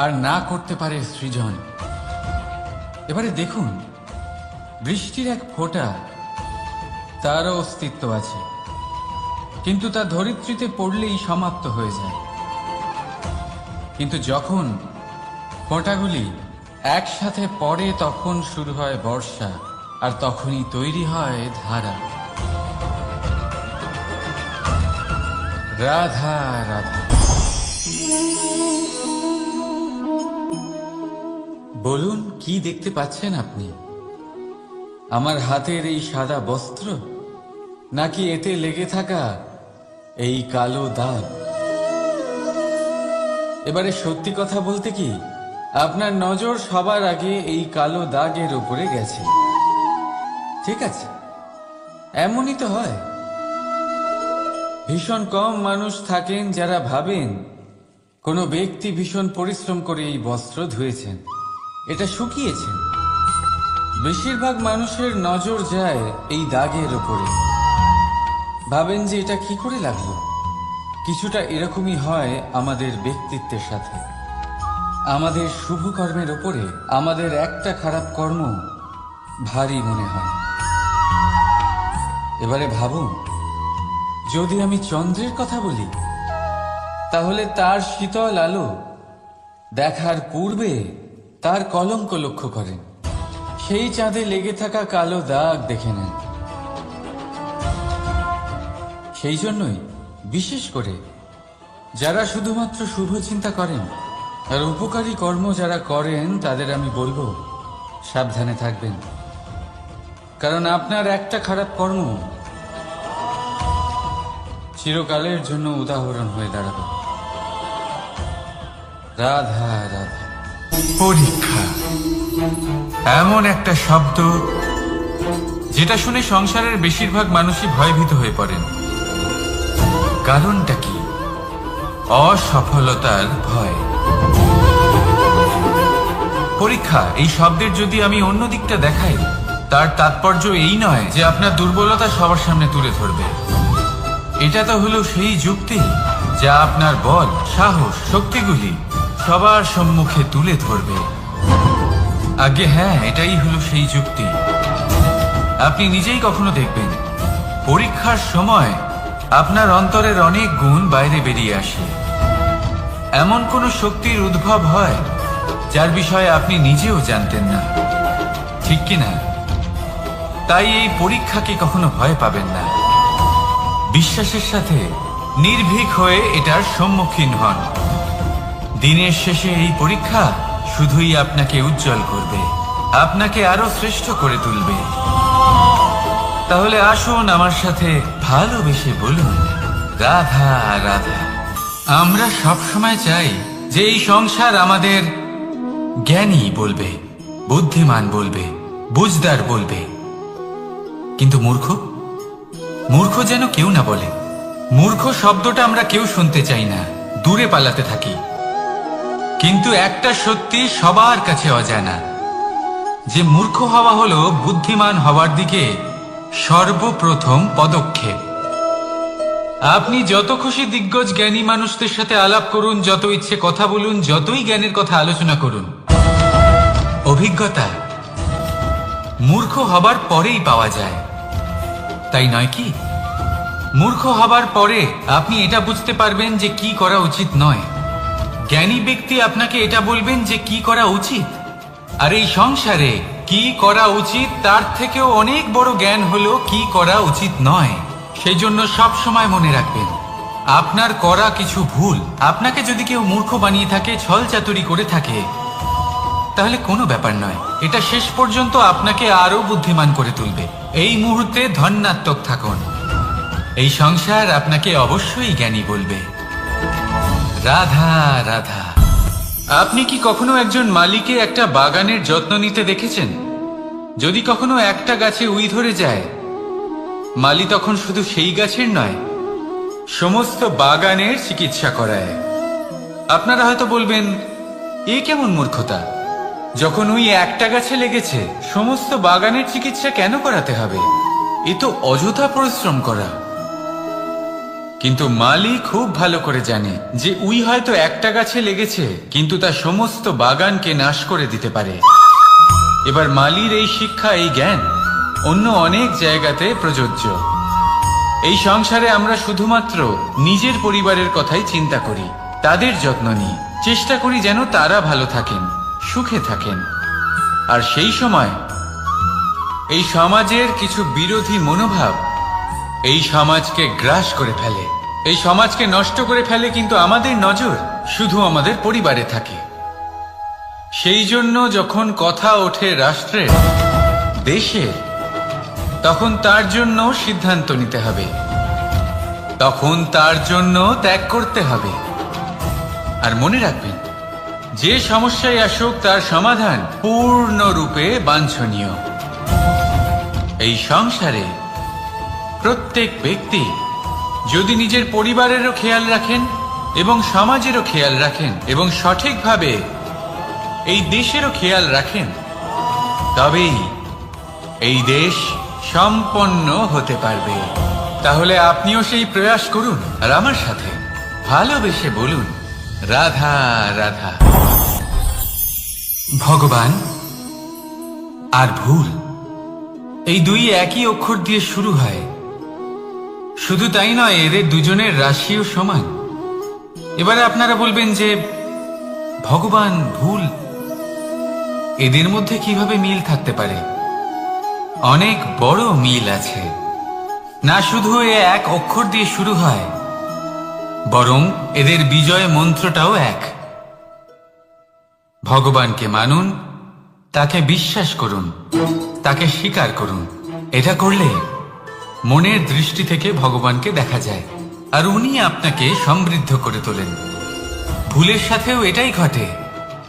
আর না করতে পারে সৃজন। এবারে দেখুন, বৃষ্টির এক ফোঁটা, তারও অস্তিত্ব আছে, কিন্তু তা ধরিত্রীতে পড়লেই সমাপ্ত হয়ে যায়। কিন্তু যখন ফোঁটাগুলি একসাথে পড়ে, তখন শুরু হয় বর্ষা, আর তখনই তৈরি হয় ধারা। রাধা রাধা। বলুন, কি দেখতে পাচ্ছেন আপনি? আমার হাতের এই সাদা বস্ত্র, নাকি এতে লেগে থাকা এই কালো দাগ? এবারে সত্যি কথা বলতে কি, আপনার নজর সবার আগে এই কালো দাগের উপরে গেছে। ঠিক আছে, এমনই তো হয়। ভীষণ কম মানুষ থাকেন যারা ভাবেন কোনো ব্যক্তি ভীষণ পরিশ্রম করে এই বস্ত্র ধুয়েছেন, এটা শুকিয়েছেন। বেশিরভাগ মানুষের নজর যায় এই দাগের উপরে, ভাবেন যে এটা কি করে লাগলো। কিছুটা এরকমই হয় আমাদের ব্যক্তিত্বের সাথে। আমাদের শুভ কর্মের ওপরে আমাদের একটা খারাপ কর্ম ভারী মনে হয়। এবারে ভাবুন, যদি আমি চন্দ্রের কথা বলি, তাহলে তার শীতল আলো দেখার পূর্বে তার কলঙ্ক লক্ষ্য করেন, সেই চাঁদে লেগে থাকা কালো দাগ দেখে নেন। সেই জন্যই বিশেষ করে যারা শুধুমাত্র শুভ চিন্তা করেন আর উপকারী কর্ম যারা করেন, তাদের আমি বলবো সাবধানে থাকবেন। কারণ আপনার একটা খারাপ কর্ম চিরকালের জন্য উদাহরণ হয়ে দাঁড়াবে। রাধা রাধা। পরীক্ষা এমন একটা শব্দ যেটা শুনে সংসারের বেশিরভাগ মানুষই ভয়ভীত হয়ে পড়েন। কারণটা কি? অসফলতার ভয়। পরীক্ষা এই শব্দের যদি আমি অন্য দিকটা দেখাই, তার তাৎপর্য এই নয় যে আপনার দুর্বলতা সবার সামনে তুলে ধরবে। এটা তো হলো সেই যুক্তি যা আপনার বল, সাহস, শক্তিগুলি সবার সম্মুখে তুলে ধরবে। আগে হ্যাঁ, এটাই হলো সেই যুক্তি। আপনি নিজেই কখনো দেখবেন পরীক্ষার সময় আপনার অন্তরের অনেক গুণ বাইরে বেরিয়ে আসে। এমন কোন শক্তির উদ্ভব হয় যার বিষয়ে আপনি নিজেও জানতেন না, ঠিক কিনা? তাই এই পরীক্ষাকে কখনো ভয় পাবেন না। বিশ্বাসের সাথে নির্ভীক হয়ে এটার সম্মুখীন হন। দিনের শেষে এই পরীক্ষা শুধুই আপনাকে উজ্জ্বল করবে, আপনাকে আরো শ্রেষ্ঠ করে তুলবে। তাহলে আসুন আমার সাথে ভালোবেসে বলুন, রাধা রাধা। আমরা সব সময় চাই যে এই সংসার আমাদের জ্ঞানী বলবে, বুদ্ধিমান বলবে, বুঝদার বলবে, কিন্তু মূর্খ মূর্খ যেন কেউ না বলে। মূর্খ শব্দটা আমরা কেউ শুনতে চাই না, দূরে পালাতে থাকি। কিন্তু একটা সত্যি সবার কাছে অজানা, যে মূর্খ হওয়া হলো বুদ্ধিমান হওয়ার দিকে সর্বপ্রথম পদক্ষেপ। আপনি যত খুশি দিগ্গজ জ্ঞানী মানুষদের সাথে আলাপ করুন, যত ইচ্ছে কথা বলুন, যতই জ্ঞানের কথা আলোচনা করুন, অভিজ্ঞতা মূর্খ হবার পরেই পাওয়া যায়, তাই নয় কি? মূর্খ হবার পরে আপনি এটা বুঝতে পারবেন যে কি করা উচিত নয়। জ্ঞানী ব্যক্তি আপনাকে এটা বলবেন যে কি করা উচিত। আর এই সংসারে কি করা উচিত তার থেকেও অনেক বড় জ্ঞান হলো কি করা উচিত নয়। সেই জন্য সব সময় মনে রাখবেন, আপনার করা কিছু ভুল, আপনাকে যদি কেউ মূর্খ বানিয়ে থাকে, ছল চাতুরি করে থাকে, তাহলে কোনো ব্যাপার নয়। এটা শেষ পর্যন্ত আপনাকে আরো বুদ্ধিমান করে তুলবে। এই মুহূর্তে ধন্যাত্মক থাকুন। এই সংসার আপনাকে অবশ্যই জ্ঞানী বলবে। রাধা রাধা। আপনি কি কখনো একজন মালিকে একটা বাগানের যত্ন নিতে দেখেছেন? যদি কখনো একটা গাছে উই ধরে যায়, মালি তখন শুধু সেই গাছের নয়, সমস্ত বাগানের চিকিৎসা করায়। আপনারা হয়তো বলবেন, এ কেমন মূর্খতা? যখন উই একটা গাছে লেগেছে, সমস্ত বাগানের চিকিৎসা কেন করাতে হবে? এ তো অযথা পরিশ্রম করা। কিন্তু মালি খুব ভালো করে জানে যে উই হয়তো একটা গাছে লেগেছে, কিন্তু তা সমস্ত বাগানকে নাশ করে দিতে পারে। এবার মালির এই শিক্ষা, এই জ্ঞান অন্য অনেক জায়গাতে প্রযোজ্য। এই সংসারে আমরা শুধুমাত্র নিজের পরিবারের কথাই চিন্তা করি, তাদের যত্ন নিই, চেষ্টা করি যেন তারা ভালো থাকেন, সুখে থাকেন। আর সেই সময় এই সমাজের কিছু বিরোধী মনোভাব এই সমাজকে গ্রাস করে ফেলে, এই সমাজকে নষ্ট করে ফেলে। কিন্তু আমাদের নজর শুধু আমাদের পরিবারে থাকে। সেই জন্য যখন কথা ওঠে রাষ্ট্রের, দেশের, তখন তার জন্য সিদ্ধান্ত নিতে হবে, তখন তার জন্য ত্যাগ করতে হবে। আর মনে রাখবেন, যে সমস্যায় আসুক তার সমাধান পূর্ণরূপে বাঞ্ছনীয়। এই সংসারে প্রত্যেক ব্যক্তি যদি নিজের পরিবারেরও খেয়াল রাখেন এবং সমাজেরও খেয়াল রাখেন এবং সঠিকভাবে এই দেশেরও খেয়াল রাখেন, তবেই এই দেশ সম্পন্ন হতে পারবে। তাহলে আপনিও সেই প্রয়াস করুন আর আমার সাথে ভালোবেসে বলুন, রাধা রাধা। ভগবান আর ভুল, এই দুই একই অক্ষর দিয়ে শুরু হয়। শুধু তাই নয়, এদের দুজনের রাশিও সমান। এবারে আপনারা বলবেন যে ভগবান, ভুল, এদের মধ্যে কিভাবে মিল থাকতে পারে? অনেক বড় মিল আছে। না শুধু এ এক অক্ষর দিয়ে শুরু হয়, বরং এদের বিজয় মন্ত্রটাও এক। ভগবানকে মানুন, তাকে বিশ্বাস করুন, তাকে স্বীকার করুন। এটা করলে মনের দৃষ্টি থেকে ভগবানকে দেখা যায় আর উনি আপনাকে সমৃদ্ধ করে তোলেন। ভুলের সাথেও এটাই ঘটে।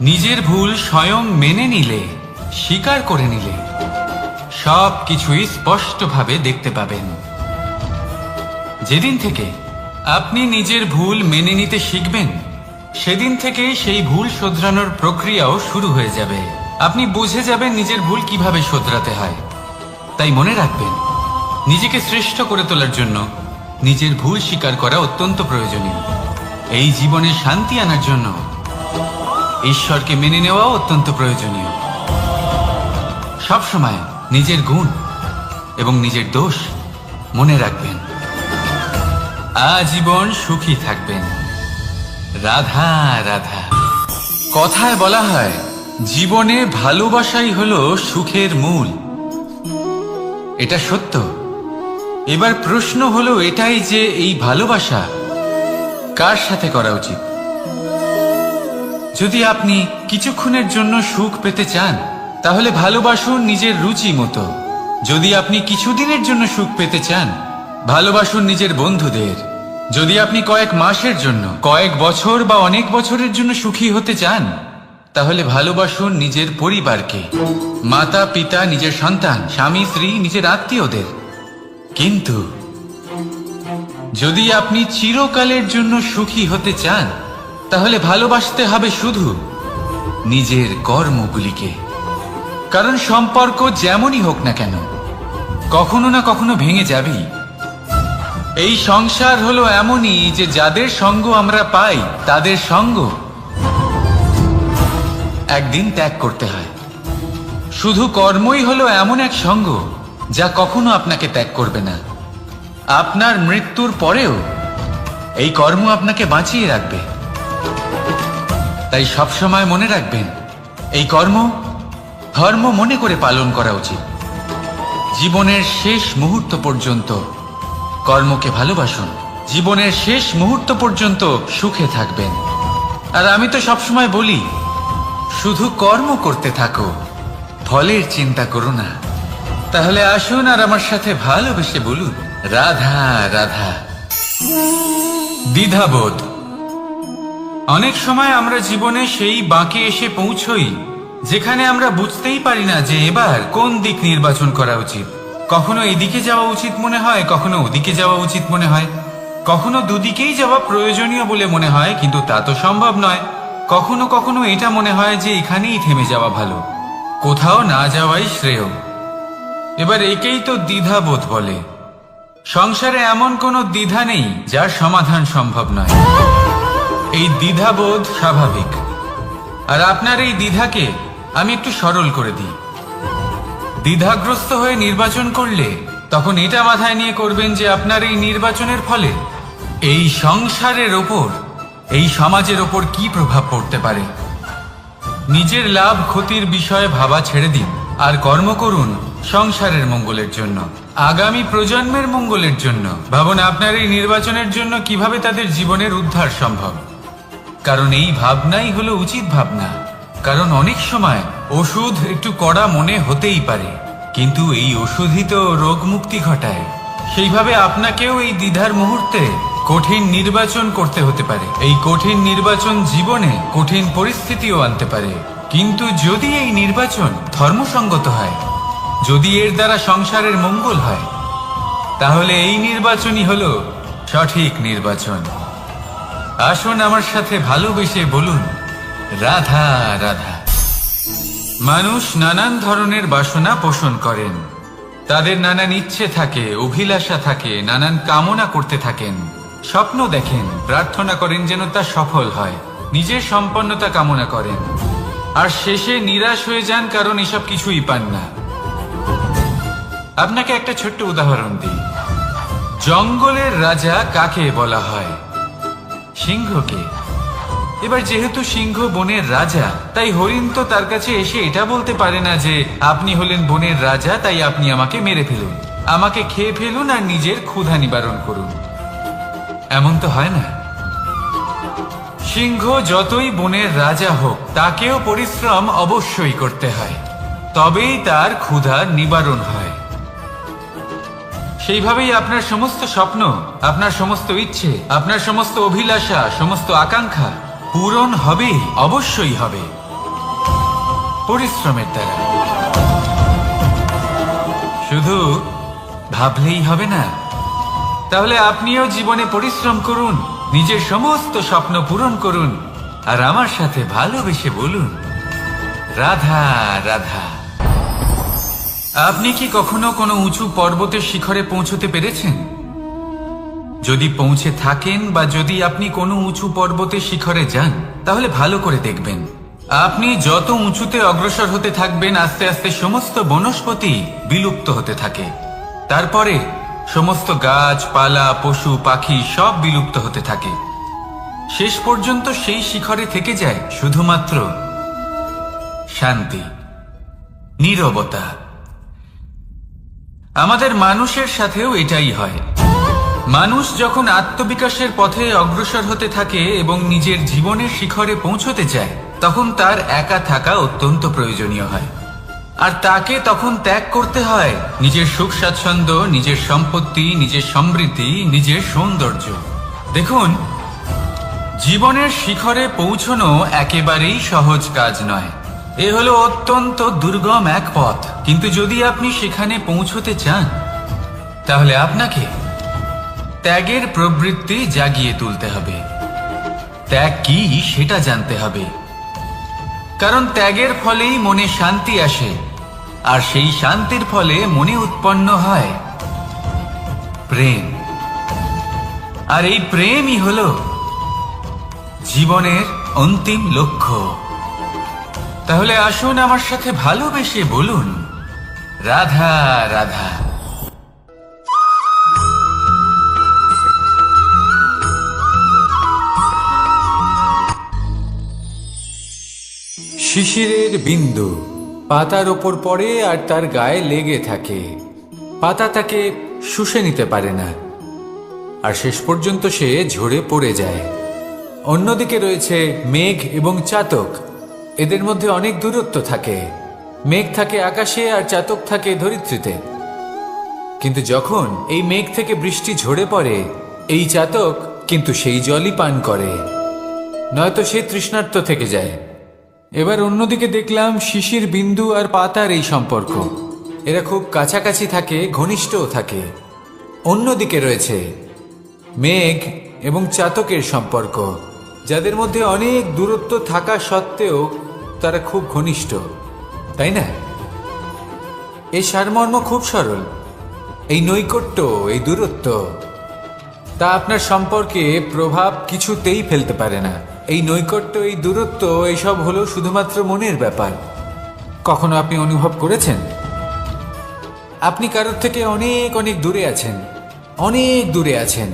নিজের ভুল স্বয়ং মেনে নিলে, স্বীকার করে নিলে, সব কিছুই স্পষ্টভাবে দেখতে পাবেন। যেদিন থেকে আপনি নিজের ভুল মেনে নিতে শিখবেন, সেদিন থেকে সেই ভুল শোধরানোর প্রক্রিয়াও শুরু হয়ে যাবে। আপনি বুঝে যাবেন নিজের ভুল কিভাবে শোধরাতে হয়। তাই মনে রাখবেন, নিজেকে শ্রেষ্ঠ করে তোলার জন্য নিজের ভুল স্বীকার করা অত্যন্ত প্রয়োজনীয়। এই জীবনে শান্তি আনার জন্য ঈশ্বরকে মেনে নেওয়াও অত্যন্ত প্রয়োজনীয়। সবসময় নিজের গুণ এবং নিজের দোষ মনে রাখবেন। আজীবন সুখী থাকবেন। রাধা রাধা। কথায় বলা হয়, জীবনে ভালোবাসাই হলো সুখের মূল। এটা সত্য। এবার প্রশ্ন হলো এটাই যে এই ভালোবাসা কার সাথে করা উচিত? যদি আপনি কিছুক্ষণের জন্য সুখ পেতে চান, তাহলে ভালোবাসুন নিজের রুচি মতো। যদি আপনি কিছুদিনের জন্য সুখ পেতে চান, ভালোবাসুন নিজের বন্ধুদের। যদি আপনি কয়েক মাসের জন্য, কয়েক বছর বা অনেক বছরের জন্য সুখী হতে চান, তাহলে ভালোবাসুন নিজের পরিবারকে, মাতা পিতা, নিজের সন্তান, স্বামী স্ত্রী, নিজের আত্মীয়দের। কিন্তু যদি আপনি চিরকালের জন্য সুখী হতে চান, তাহলে ভালোবাসতে হবে শুধু নিজের কর্মগুলিকে। কারণ সম্পর্ক যেমনই হোক না কেন, কখনো না কখনো ভেঙে যাবেই। এই সংসার হলো এমনই যে যাদের সঙ্গ আমরা পাই, তাদের সঙ্গ একদিন ত্যাগ করতে হয়। শুধু কর্মই হলো এমন এক সঙ্গ যা কখনো আপনাকে ত্যাগ করবে না। আপনার মৃত্যুর পরেও এই কর্ম আপনাকে বাঁচিয়ে রাখবে। তাই সবসময় মনে রাখবেন, এই কর্ম ধর্ম মনে করে পালন করা উচিত। জীবনের শেষ মুহূর্ত পর্যন্ত কর্মকে ভালোবাসুন। জীবনের শেষ মুহূর্ত পর্যন্ত সুখে থাকবেন। আর আমি তো সবসময় বলি, শুধু কর্ম করতে থাকো, ফলের চিন্তা করো না। তাহলে আসুন আর আমার সাথে ভালোবেসে বলুন, রাধা রাধা। দ্বিধাবোধ। অনেক সময় আমরা জীবনে সেই বাঁকে এসে পৌঁছই যেখানে আমরা বুঝতেই পারি না যে এবার কোন দিক নির্বাচন করা উচিত। কখনো এদিকে যাওয়া উচিত মনে হয়, কখনো ওদিকে যাওয়া উচিত মনে হয়, কখনো দুদিকেই যাওয়া প্রয়োজনীয় বলে মনে হয়, কিন্তু তা তো সম্ভব নয়। কখনো কখনো এটা মনে হয় যে এখানেই থেমে যাওয়া ভালো, কোথাও না যাওয়াই শ্রেয়। এবার একেই তো দ্বিধাবোধ বলে। সংসারে এমন কোনো দ্বিধা নেই যার সমাধান সম্ভব নয়। এই দ্বিধাবোধ স্বাভাবিক। আর আপনার এই দ্বিধাকে আমি একটু সরল করে দিই। দ্বিধাগ্রস্ত হয়ে নির্বাচন করলে তখন এটা মাথায় নিয়ে করবেন যে আপনার এই নির্বাচনের ফলে এই সংসারের ওপর, এই সমাজের ওপর কি প্রভাব পড়তে পারে। নিজের লাভ ক্ষতির বিষয়ে ভাবা ছেড়ে দিন আর কর্ম করুন সংসারের মঙ্গলের জন্য, আগামী প্রজন্মের মঙ্গলের জন্য। ভাবুন আপনার এই নির্বাচনের জন্য কিভাবে তাদের জীবনের উদ্ধার সম্ভব। কারণ এই ভাবনাই হলো উচিত ভাবনা। কারণ অনেক সময় ওষুধ একটু কড়া মনে হতেই পারে, কিন্তু এই ওষুধই তো রোগ মুক্তি ঘটায়। সেইভাবে আপনাকেও এই দ্বিধার মুহূর্তে কঠিন নির্বাচন করতে হতে পারে। এই কঠিন নির্বাচন জীবনে কঠিন পরিস্থিতিও আনতে পারে, কিন্তু যদি এই নির্বাচন ধর্মসঙ্গত হয়, যদি এর দ্বারা সংসারের মঙ্গল হয়, তাহলে এই নির্বাচনই হলো সঠিক নির্বাচন। আসুন আমার সাথে ভালোবেসে বলুন, রাধা রাধা। মানুষ নানান ধরনের বাসনা পোষণ করেন। তাদের নানান ইচ্ছে থাকে, অভিলাষা থাকে, নানান কামনা করতে থাকেন, স্বপ্ন দেখেন, প্রার্থনা করেন যেন তা সফল হয়, নিজের সম্পন্নতা কামনা করেন, আর শেষে নিরাশ হয়ে যান কারণ এসব কিছুই পান না। আপনাকে একটা ছোট্ট উদাহরণ দিই। জঙ্গলের রাজা কাকে বলা হয়? সিংহকে। এবার যেহেতু সিংহ বনের রাজা, তাই হরিণ তো তার কাছে এসে এটা বলতে পারে না যে আপনি হলেন বনের রাজা, তাই আপনি আমাকে মেরে ফেলুন, আমাকে খেয়ে ফেলুন আর নিজের ক্ষুধা নিবারণ করুন। এমন তো হয় না। সিংহ যতই বনের রাজা হোক, তাকেও পরিশ্রম অবশ্যই করতে হয়, তবেই তার ক্ষুধা নিবারণ হয়। সেইভাবেই আপনার সমস্ত স্বপ্ন, আপনার সমস্ত ইচ্ছে, আপনার সমস্ত অভিলাষা, সমস্ত আকাঙ্ক্ষা পূরণ হবেই, অবশ্যই হবে, পরিশ্রমের দ্বারা। শুধু ভাবলেই হবে না। তাহলে আপনিও জীবনে পরিশ্রম করুন, নিজের সমস্ত স্বপ্ন পূরণ করুন, আর আমার সাথে ভালোবেসে বলুন, রাধা রাধা। আপনি কি কখনো কোনো উঁচু পর্বতের শিখরে পৌঁছতে পেরেছেন? যদি পৌঁছে থাকেন বা যদি আপনি কোনো উঁচু পর্বতের শিখরে যান, তাহলে ভালো করে দেখবেন, আপনি যত উঁচুতে অগ্রসর হতে থাকবেন, আস্তে আস্তে সমস্ত বনস্পতি বিলুপ্ত হতে থাকে। তারপরে সমস্ত গাছপালা, পশু পাখি সব বিলুপ্ত হতে থাকে। শেষ পর্যন্ত সেই শিখরে থেকে যায় শুধুমাত্র শান্তি, নীরবতা। আমাদের মানুষের সাথেও এটাই হয়। মানুষ যখন আত্মবিকাশের পথে অগ্রসর হতে থাকে এবং নিজের জীবনের শিখরে পৌঁছতে চায়, তখন তার একা থাকা অত্যন্ত প্রয়োজনীয় হয়। আর তাকে তখন ত্যাগ করতে হয় নিজের সুখ স্বাচ্ছন্দ্য, নিজের সম্পত্তি, নিজের সমৃদ্ধি, নিজের সৌন্দর্য। দেখুন, জীবনের শিখরে পৌঁছনো একেবারেই সহজ কাজ নয়। এ হলো অত্যন্ত দুর্গম এক পথ। কিন্তু যদি আপনি সেখানে পৌঁছতে চান, তাহলে আপনাকে ত্যাগের প্রবৃত্তি জাগিয়ে তুলতে হবে। ত্যাগ কি সেটা জানতে হবে, কারণ ত্যাগের ফলেই মনে শান্তি আসে, আর সেই শান্তির ফলে মনে উৎপন্ন হয় প্রেম। আর এই প্রেমই হলো জীবনের অন্তিম লক্ষ্য। তাহলে আসুন আমার সাথে ভালোবেসে বলুন, রাধা রাধা। শিশিরের বিন্দু পাতার ওপর পড়ে আর তার গায়ে লেগে থাকে। পাতা তাকে শুষে নিতে পারে না, আর শেষ পর্যন্ত সে ঝরে পড়ে যায়। অন্যদিকে রয়েছে মেঘ এবং চাতক। এদের মধ্যে অনেক দূরত্ব থাকে। মেঘ থাকে আকাশে আর চাতক থাকে ধরিত্রীতে। কিন্তু যখন এই মেঘ থেকে বৃষ্টি ঝরে পড়ে, এই চাতক কিন্তু সেই জলই পান করে, নয়তো সে তৃষ্ণার্ত থেকে যায়। এবার অন্যদিকে দেখলাম শিশির বিন্দু আর পাতার এই সম্পর্ক। এরা খুব কাছাকাছি থাকে, ঘনিষ্ঠও থাকে। অন্যদিকে রয়েছে মেঘ এবং চাতকের সম্পর্ক, যাদের মধ্যে অনেক দূরত্ব থাকা সত্ত্বেও তারা খুব ঘনিষ্ঠ, তাই না? এই সারমর্ম খুব সরল। এই নৈকট্য, এই দূরত্ব, তা আপনার সম্পর্কে প্রভাব কিছুতেই ফেলতে পারে না। এই নৈকট্য, এই দূরত্ব, এইসব হলো শুধুমাত্র মনের ব্যাপার। কখনো আপনি অনুভব করেছেন আপনি কারোর থেকে অনেক অনেক দূরে আছেন, অনেক দূরে আছেন,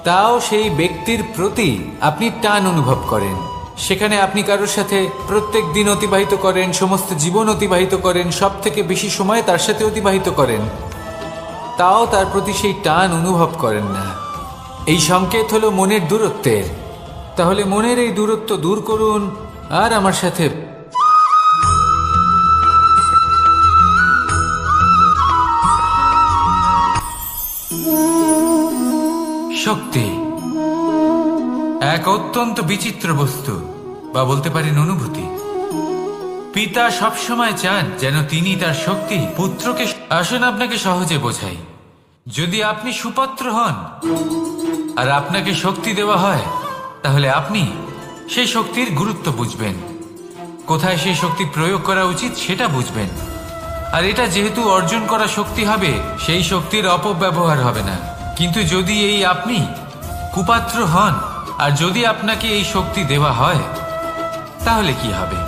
তাও সেই ব্যক্তির প্রতি আপনি টান অনুভব করেন। সেখানে আপনি কারোর সাথে প্রত্যেক দিন অতিবাহিত করেন, সমস্ত জীবন অতিবাহিত করেন, সব থেকে বেশি সময় তার সাথে অতিবাহিত করেন, তাও তার প্রতি সেই টান অনুভব করেন না। এই সংকেত হলো মনের দূরত্বের। তাহলে মনের এই দূরত্ব দূর করুন আর আমার সাথে শক্তি এক অত্যন্ত বিচিত্র বস্তু, বা বলতে পারেন অনুভূতি। পিতা সবসময় চান যেন তিনি তার শক্তি পুত্রকে। আসুন আপনাকে সহজে বোঝাই। যদি আপনি সুপাত্র হন আর আপনাকে শক্তি দেওয়া হয়, তাহলে আপনি সেই শক্তির গুরুত্ব বুঝবেন, কোথায় সেই শক্তি প্রয়োগ করা উচিত সেটা বুঝবেন। আর এটা যেহেতু অর্জন করা শক্তি হবে, সেই শক্তির অপব্যবহার হবে না। কিন্তু যদি এই আপনি কুপাত্র হন আর যদি আপনাকে এই শক্তি দেওয়া হয়, তাহলে কি হবে?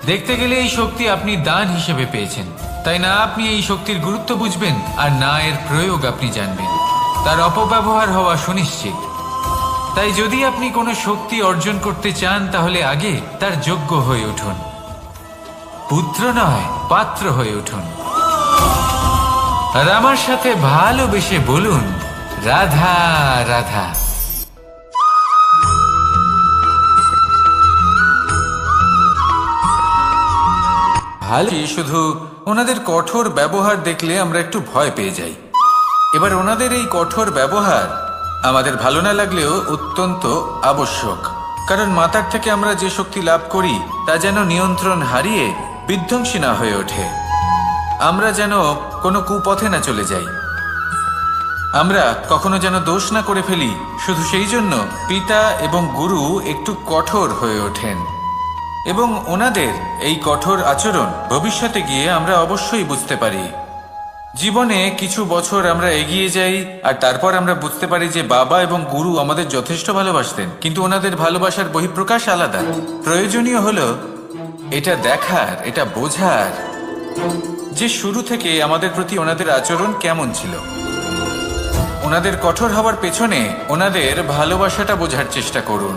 দেখতে গেলে এই শক্তি আপনি দান হিসেবে পেয়েছেন, তাই না? আপনি এই শক্তির গুরুত্ব বুঝবেন আর না এর প্রয়োগ আপনি জানবেন। তার অপব্যবহার হওয়া সুনিশ্চিত। তাই যদি আপনি কোনো শক্তি অর্জন করতে চান, তাহলে আগে তার যোগ্য হয়ে উঠুন। পুত্র নয়, পাত্র হয়ে উঠুন। আর আমার সাথে ভালোবেসে বলুন, রাধা রাধা। ভালো, শুধু ওনাদের কঠোর ব্যবহার দেখলে আমরা একটু ভয় পেয়ে যাই। এবার ওনাদের এই কঠোর ব্যবহার আমাদের ভালো না লাগলেও অত্যন্ত আবশ্যক, কারণ মাতার থেকে আমরা যে শক্তি লাভ করি তা যেন নিয়ন্ত্রণ হারিয়ে বিধ্বংসী না হয়ে ওঠে। আমরা যেন কোনো কুপথে না চলে যাই, আমরা কখনো যেন দোষ না করে ফেলি। শুধু সেই জন্য পিতা এবং গুরু একটু কঠোর হয়ে ওঠেন, এবং ওনাদের এই কঠোর আচরণ ভবিষ্যতে গিয়ে আমরা অবশ্যই বুঝতে পারি। জীবনে কিছু বছর আমরা এগিয়ে যাই আর তারপর আমরা বুঝতে পারি যে বাবা এবং গুরু আমাদের যথেষ্ট ভালোবাসতেন, কিন্তু ওনাদের ভালোবাসার বহিঃপ্রকাশ আলাদা। প্রয়োজনীয় হলো এটা দেখার, এটা বোঝার যে শুরু থেকে আমাদের প্রতি ওনাদের আচরণ কেমন ছিল। ওনাদের কঠোর হওয়ার পেছনে ওনাদের ভালোবাসাটা বোঝার চেষ্টা করুন,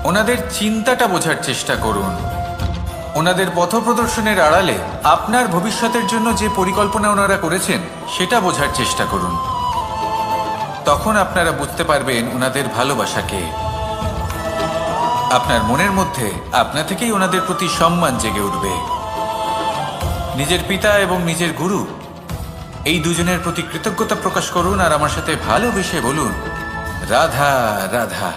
ওনাদের চিন্তাটা বোঝার চেষ্টা করুন, ওনাদের পথপ্রদর্শনের আড়ালে আপনার ভবিষ্যতের জন্য যে পরিকল্পনা ওনারা করেছেন সেটা বোঝার চেষ্টা করুন। তখন আপনারা বুঝতে পারবেন ওনাদের ভালোবাসাকে। আপনার মনের মধ্যে আপনা থেকেই ওনাদের প্রতি সম্মান জেগে উঠবে। নিজের পিতা এবং নিজের গুরু এই দুজনের প্রতি কৃতজ্ঞতা প্রকাশ করুন আর আমার সাথে ভালোবেসে বলুন, রাধা রাধা।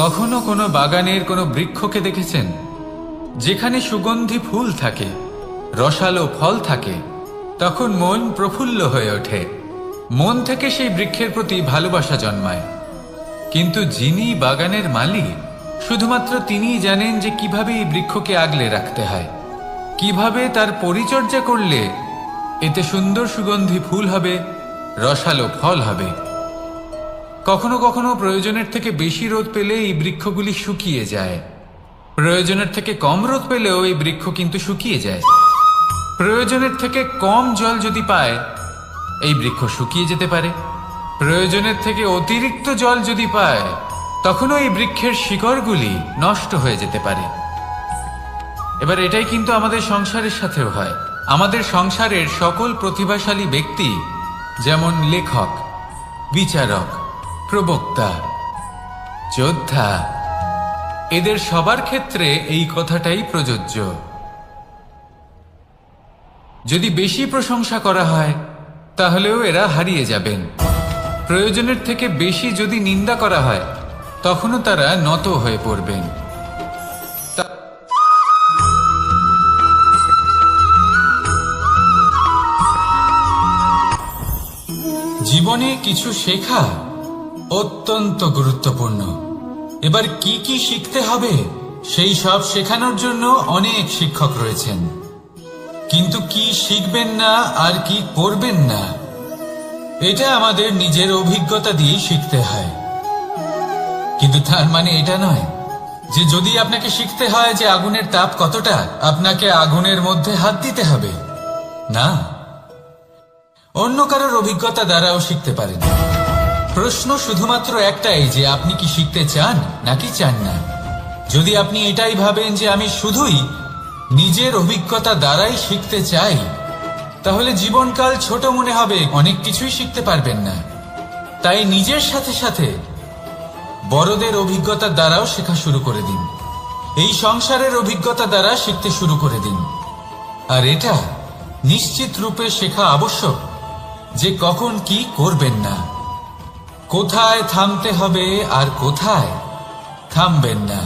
কখনো কোনো বাগানের কোনো বৃক্ষকে দেখেছেন যেখানে সুগন্ধি ফুল থাকে, রসালো ফল থাকে? তখন মন প্রফুল্ল হয়ে ওঠে, মন থেকে সেই বৃক্ষের প্রতি ভালোবাসা জন্মায়। কিন্তু যিনি বাগানের মালিক শুধুমাত্র তিনিই জানেন যে কিভাবে এই বৃক্ষকে আগলে রাখতে হয়, কিভাবে তার পরিচর্যা করলে এতে সুন্দর সুগন্ধি ফুল হবে, রসালো ফল হবে। কখনো কখনো প্রয়োজনের থেকে বেশি রোদ পেলে এই বৃক্ষগুলি শুকিয়ে যায়, প্রয়োজনের থেকে কম রোদ পেলেও এই বৃক্ষ কিন্তু শুকিয়ে যায়। প্রয়োজনের থেকে কম জল যদি পায় এই বৃক্ষ শুকিয়ে যেতে পারে, প্রয়োজনের থেকে অতিরিক্ত জল যদি পায় তখনও এই বৃক্ষের শিকড়গুলি নষ্ট হয়ে যেতে পারে। এবার এটাই কিন্তু আমাদের সংসারের সাথেও হয়। আমাদের সংসারের সকল প্রতিভাশালী ব্যক্তি, যেমন লেখক, বিচারক, প্রবক্তা, যোদ্ধা, এদের সবার ক্ষেত্রে এই কথাটাই প্রযোজ্য। যদি বেশি প্রশংসা করা হয় তাহলেও এরা হারিয়ে যাবেন। প্রয়োজনের থেকে বেশি যদি নিন্দা করা হয় তখনও তারা নত হয়ে পড়বেন। জীবনে কিছু শেখা অত্যন্ত গুরুত্বপূর্ণ। এবার কি কি শিখতে হবে সেই সব শেখানোর জন্য অনেক শিক্ষক রয়েছেন, কিন্তু কি শিখবেন না আর কি করবেন না এটা আমাদের নিজের অভিজ্ঞতা দিয়ে শিখতে হয়। কিন্তু তার মানে এটা নয় যে যদি আপনাকে শিখতে হয় যে আগুনের তাপ কতটা, আপনাকে আগুনের মধ্যে হাত দিতে হবে। না, অন্য কারোর অভিজ্ঞতা দ্বারাও শিখতে পারেন। প্রশ্ন শুধুমাত্র একটাই যে আপনি কি শিখতে চান নাকি চান না। যদি আপনি এটাই ভাবেন যে আমি শুধুই নিজের অভিজ্ঞতা দ্বারাই শিখতে চাই, তাহলে জীবনকাল ছোট মনে হবে, অনেক কিছুই শিখতে পারবেন না। তাই নিজের সাথে সাথে বড়দের অভিজ্ঞতা দ্বারাও শেখা শুরু করে দিন। এই সংসারের অভিজ্ঞতা দ্বারা শিখতে শুরু করে দিন। আর এটা নিশ্চিত রূপে শেখা আবশ্যক যে কখন কি করবেন না, কোথায় থামতে হবে আর কোথায় থামবেন না।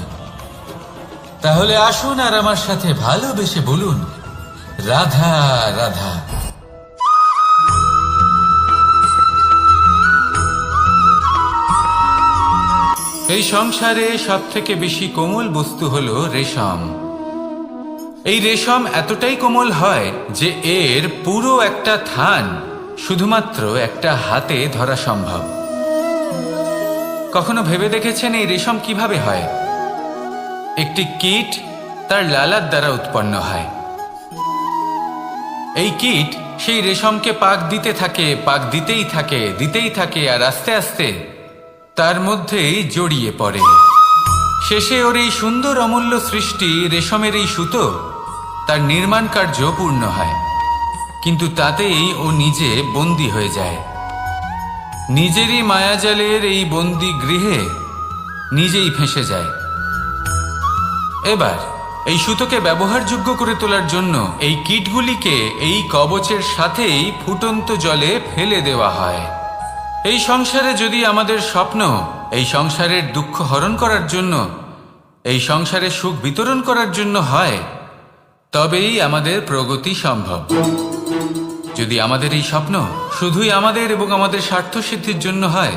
তাহলে আসুন আর আমার সাথে ভালোবেসে বলুন, রাধা রাধা। এই সংসারে সব থেকে বেশি কোমল বস্তু হলো রেশম। এই রেশম এতটাই কোমল হয় যে এর পুরো একটা থান শুধুমাত্র একটা হাতে ধরা সম্ভব। কখনো ভেবে দেখেছেন এই রেশম কিভাবে হয়? একটি কীট তার লালার দ্বারা উৎপন্ন হয়। এই কীট সেই রেশমকে পাক দিতে থাকে, পাক দিতেই থাকে আর আস্তে আস্তে তার মধ্যেই জড়িয়ে পড়ে। শেষে ওর এই সুন্দর অমূল্য সৃষ্টি রেশমের এই সুতো তার নির্মাণ কার্য পূর্ণ হয়, কিন্তু তাতেই ও নিজে বন্দী হয়ে যায়। নিজেরই মায়াজালের এই বন্দী গৃহে নিজেই ফেঁসে যায়। এবার এই সুতোকে ব্যবহারযোগ্য করে তোলার জন্য এই কীটগুলিকে এই কবচের সাথেই ফুটন্ত জলে ফেলে দেওয়া হয়। এই সংসারে যদি আমাদের স্বপ্ন এই সংসারের দুঃখ হরণ করার জন্য, এই সংসারে সুখ বিতরণ করার জন্য হয়, তবেই আমাদের প্রগতি সম্ভব। যদি আমাদের এই স্বপ্ন শুধুই আমাদের এবং আমাদের স্বার্থ সিদ্ধির জন্য হয়,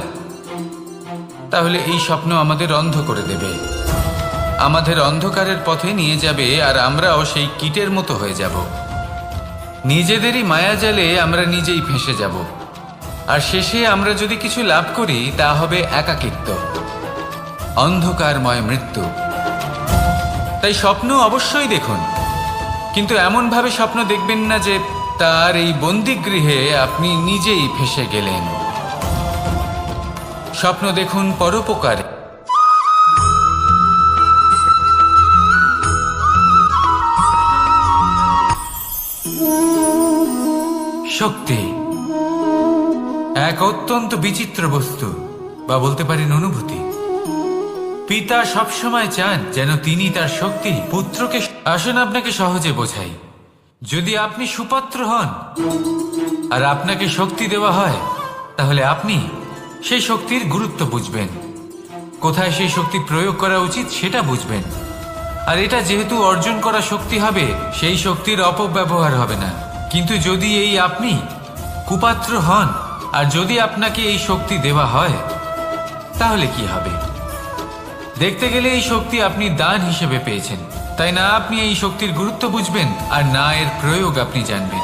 তাহলে এই স্বপ্ন আমাদের অন্ধ করে দেবে, আমাদের অন্ধকারের পথে নিয়ে যাবে, আর আমরাও সেই কীটের মতো হয়ে যাব। নিজেদেরই মায়াজালে আমরা নিজেই ফেঁসে যাব, আর শেষে আমরা যদি কিছু লাভ করি তা হবে একাকিত্ব, অন্ধকারময় মৃত্যু। তাই স্বপ্ন অবশ্যই দেখুন, কিন্তু এমনভাবে স্বপ্ন দেখবেন না যে তার এই বন্দিগৃহে আপনি নিজেই ফেঁসে গেলেন। স্বপ্ন দেখুন পরোপকারে। শক্তি এক অত্যন্ত বিচিত্র বস্তু, বা বলতে পারেন অনুভূতি। পিতা সবসময় চান যেন তিনি তার শক্তি পুত্রকে। আসুন আপনাকে সহজে বোঝাই। যদি আপনি সুপাত্র হন আর আপনাকে শক্তি দেওয়া হয়, তাহলে আপনি সেই শক্তির গুরুত্ব বুঝবেন, কোথায় সেই শক্তি প্রয়োগ করা উচিত সেটা বুঝবেন। আর এটা যেহেতু অর্জন করা শক্তি হবে, সেই শক্তির অপব্যবহার হবে না। কিন্তু যদি এই আপনি কুপাত্র হন আর যদি আপনাকে এই শক্তি দেওয়া হয়, তাহলে কি হবে? দেখতে গেলে এই শক্তি আপনি দান হিসেবে পেয়েছেন, তাই না আপনি এই শক্তির গুরুত্ব বুঝবেন আর না এর প্রয়োগ আপনি জানবেন।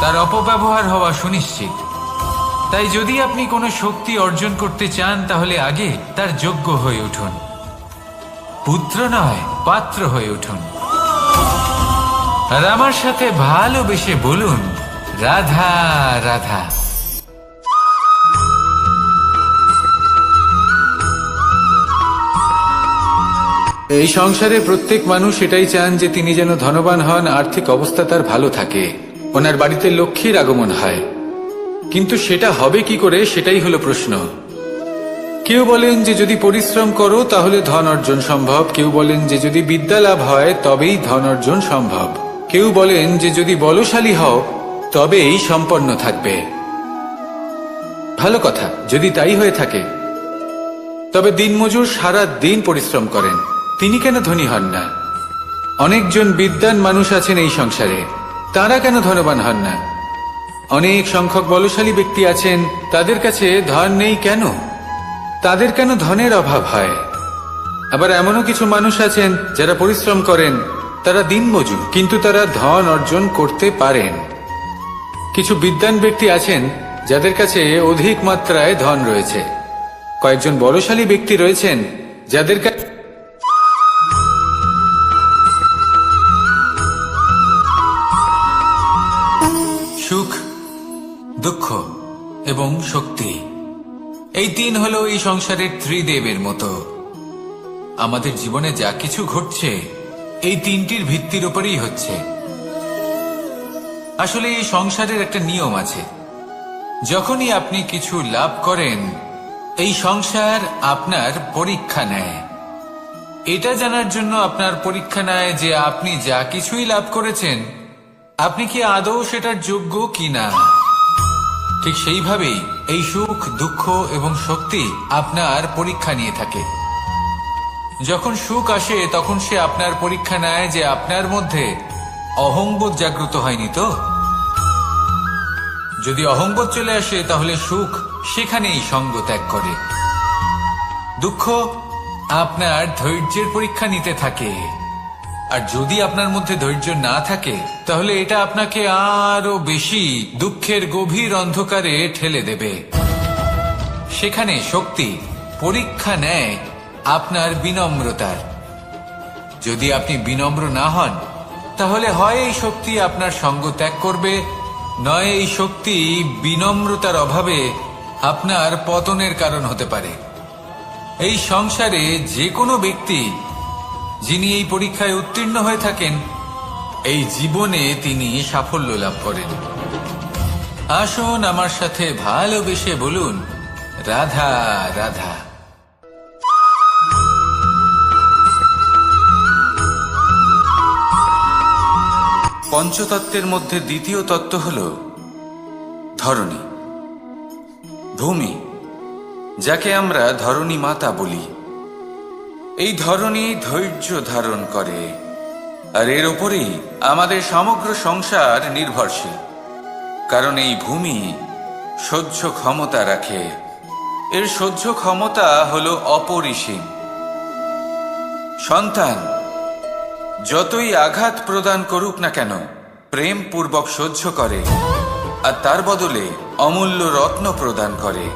তার অপব্যবহার হওয়া সুনিশ্চিত। তাই যদি আপনি কোনো শক্তি অর্জন করতে চান তাহলে আগে তার যোগ্য হয়ে উঠুন, পুত্র নয় পাত্র হয়ে উঠুন। আর আমার সাথে ভালোবেসে বলুন, রাধা রাধা। এই সংসারে প্রত্যেক মানুষ এটাই চান যে তিনি যেন ধনবান হন, আর্থিক অবস্থা তার ভালো থাকে, ওনার বাড়িতে লক্ষ্মীর আগমন হয়। কিন্তু সেটা হবে কি করে, সেটাই হলো প্রশ্ন। কেউ বলেন যে যদি পরিশ্রম করো তাহলে ধন অর্জন সম্ভব, কেউ বলেন যে যদি বিদ্যা লাভ হয় তবেই ধন অর্জন সম্ভব, কেউ বলেন যে যদি বলশালী হও তবেই সম্পন্ন থাকবে। ভালো কথা, যদি তাই হয়ে থাকে তবে দিনমজুর সারা দিন পরিশ্রম করেন, তিনি কেন ধনী হন না? অনেকজন বিদ্বান মানুষ আছেন এই সংসারে, তারা কেন ধনবান হন না? অনেক সংখ্যক বলশালী ব্যক্তি আছেন, তাদের কাছে ধন নেই কেন? তাদের কেন ধনের অভাব হয়? আবার এমনও কিছু মানুষ আছেন যারা পরিশ্রম করেন, তারা দিনমজুর, কিন্তু তারা ধন অর্জন করতে পারেন। কিছু বিদ্বান ব্যক্তি আছেন যাদের কাছে অধিক মাত্রায় ধন রয়েছে। কয়েকজন বলশালী ব্যক্তি রয়েছেন যাদের কাছে সুখ, দুঃখ এবং শক্তি, এই তিন হলো এই সংসারের ত্রিদেবের মতো। আমাদের জীবনে যা কিছু ঘটছে এই তিনটির ভিত্তির উপরেই হচ্ছে। আসলে এই সংসারের একটা নিয়ম আছে, যখনই আপনি কিছু লাভ করেন এই সংসার আপনার পরীক্ষা নেয়। এটা জানার জন্য আপনার পরীক্ষা নেয় যে আপনি যা কিছুই লাভ করেছেন আপনি কি আদৌ সেটার যোগ্য কিনা। ঠিক সেইভাবেই এই সুখ, দুঃখ এবং শক্তি আপনার পরীক্ষা নিয়ে থাকে। যখন সুখ আসে তখন সে আপনার পরীক্ষা নেয় যে আপনার মধ্যে অহংবোধ জাগ্রত হয়নি তো। যদি অহংবোধ চলে আসে তাহলে সুখ সেখানেই সঙ্গ ত্যাগ করে। দুঃখ আপনার ধৈর্যের পরীক্ষা নিতে থাকে, আর যদি আপনার মধ্যে ধৈর্য না থাকে তাহলে এটা আপনাকে আরো বেশি দুঃখের গভীর অন্ধকারে ঠেলে দেবে। সেখানে শক্তি পরীক্ষা নেয় আপনার বিনম্রতার। যদি আপনি বিনম্র না হন তাহলে হয় এই শক্তি আপনার সঙ্গ ত্যাগ করবে, নয় এই শক্তি বিনম্রতার অভাবে আপনার পতনের কারণ হতে পারে। এই সংসারে যে কোনো ব্যক্তি যিনি এই পরীক্ষায় উত্তীর্ণ হয়ে থাকেন এই জীবনে তিনি সাফল্য লাভ করেন। আসুন আমার সাথে ভালোবেসে বলুন, রাধা রাধা। পঞ্চতত্ত্বের মধ্যে দ্বিতীয় তত্ত্ব হল ধরণী, ভূমি, যাকে আমরা ধরণী মাতা বলি। এই ধরণী ধৈর্য ধারণ করে, আর এর ওপরেই আমাদের সমগ্র সংসার নির্ভরশীল। কারণ এই ভূমি সহ্য ক্ষমতা রাখে, এর সহ্য ক্ষমতা হলো অপরিসীম। সন্তান যতই আঘাত প্রদান করুক না কেন প্রেম পূর্বক সহ্য করে, আর তার বদলে অমূল্য রত্ন প্রদান করে।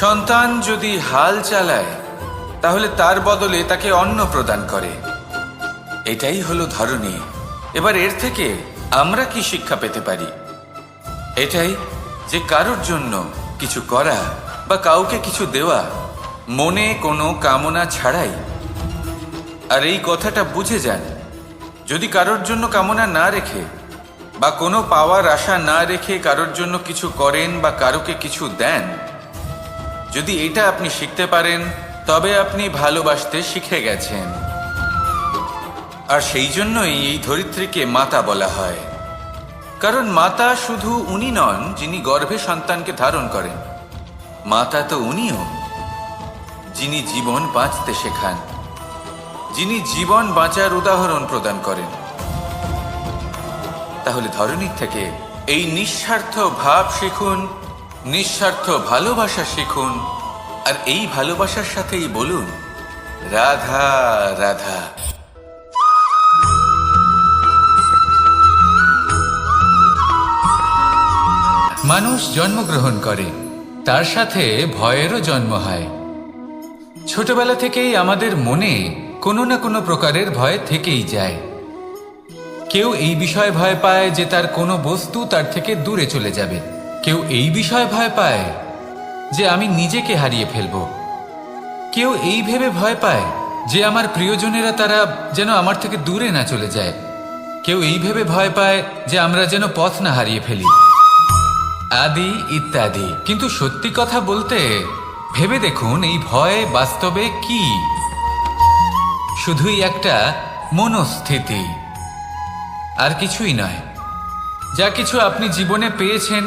সন্তান যদি হাল চালায় তাহলে তার বদলে তাকে অন্ন প্রদান করে। এটাই হলো ধরণী। এবার এর থেকে আমরা কি শিক্ষা পেতে পারি? এটাই যে কারোর জন্য কিছু করা বা কাউকে কিছু দেওয়া মনে কোনো কামনা ছাড়াই। আর এই কথাটা বুঝে যান, যদি কারোর জন্য কামনা না রেখে বা কোনো পাওয়ার আশা না রেখে কারোর জন্য কিছু করেন বা কারোকে কিছু দেন, যদি এটা আপনি শিখতে পারেন তবে আপনি ভালোবাসতে শিখে গেছেন। আর সেই জন্যই এই ধরিত্রীকে মাতা বলা হয়। কারণ মাতা শুধু উনি নন যিনি গর্ভে সন্তানকে ধারণ করেন, মাতা তো উনিও যিনি জীবন বাঁচতে শেখান, যিনি জীবন বাঁচার উদাহরণ প্রদান করেন। তাহলে ধরণীর থেকে এই নিঃস্বার্থ ভাব শিখুন, নিঃস্বার্থ ভালোবাসা শিখুন, আর এই ভালোবাসার সাথেই বলুন, রাধা রাধা। মানুষ জন্মগ্রহণ করে, তার সাথে ভয়েরও জন্ম হয়। ছোটবেলা থেকেই আমাদের মনে কোনো না কোনো প্রকারের ভয় থেকেই যায়। কেউ এই বিষয়ে ভয় পায় যে তার কোনো বস্তু তার থেকে দূরে চলে যাবে, কেউ এই বিষয়ে ভয় পায় যে আমি নিজেকে হারিয়ে ফেলব, কেউ এই ভেবে ভয় পায় যে আমার প্রিয়জনেরা তারা যেন আমার থেকে দূরে না চলে যায়, কেউ এই ভেবে ভয় পায় যে আমরা যেন পথ না হারিয়ে ফেলি, আদি ইত্যাদি। কিন্তু সত্যি কথা বলতে ভেবে দেখুন, এই ভয় বাস্তবে কি? শুধুই একটা মনস্থিতি, আর কিছুই নয়। যা কিছু আপনি জীবনে পেয়েছেন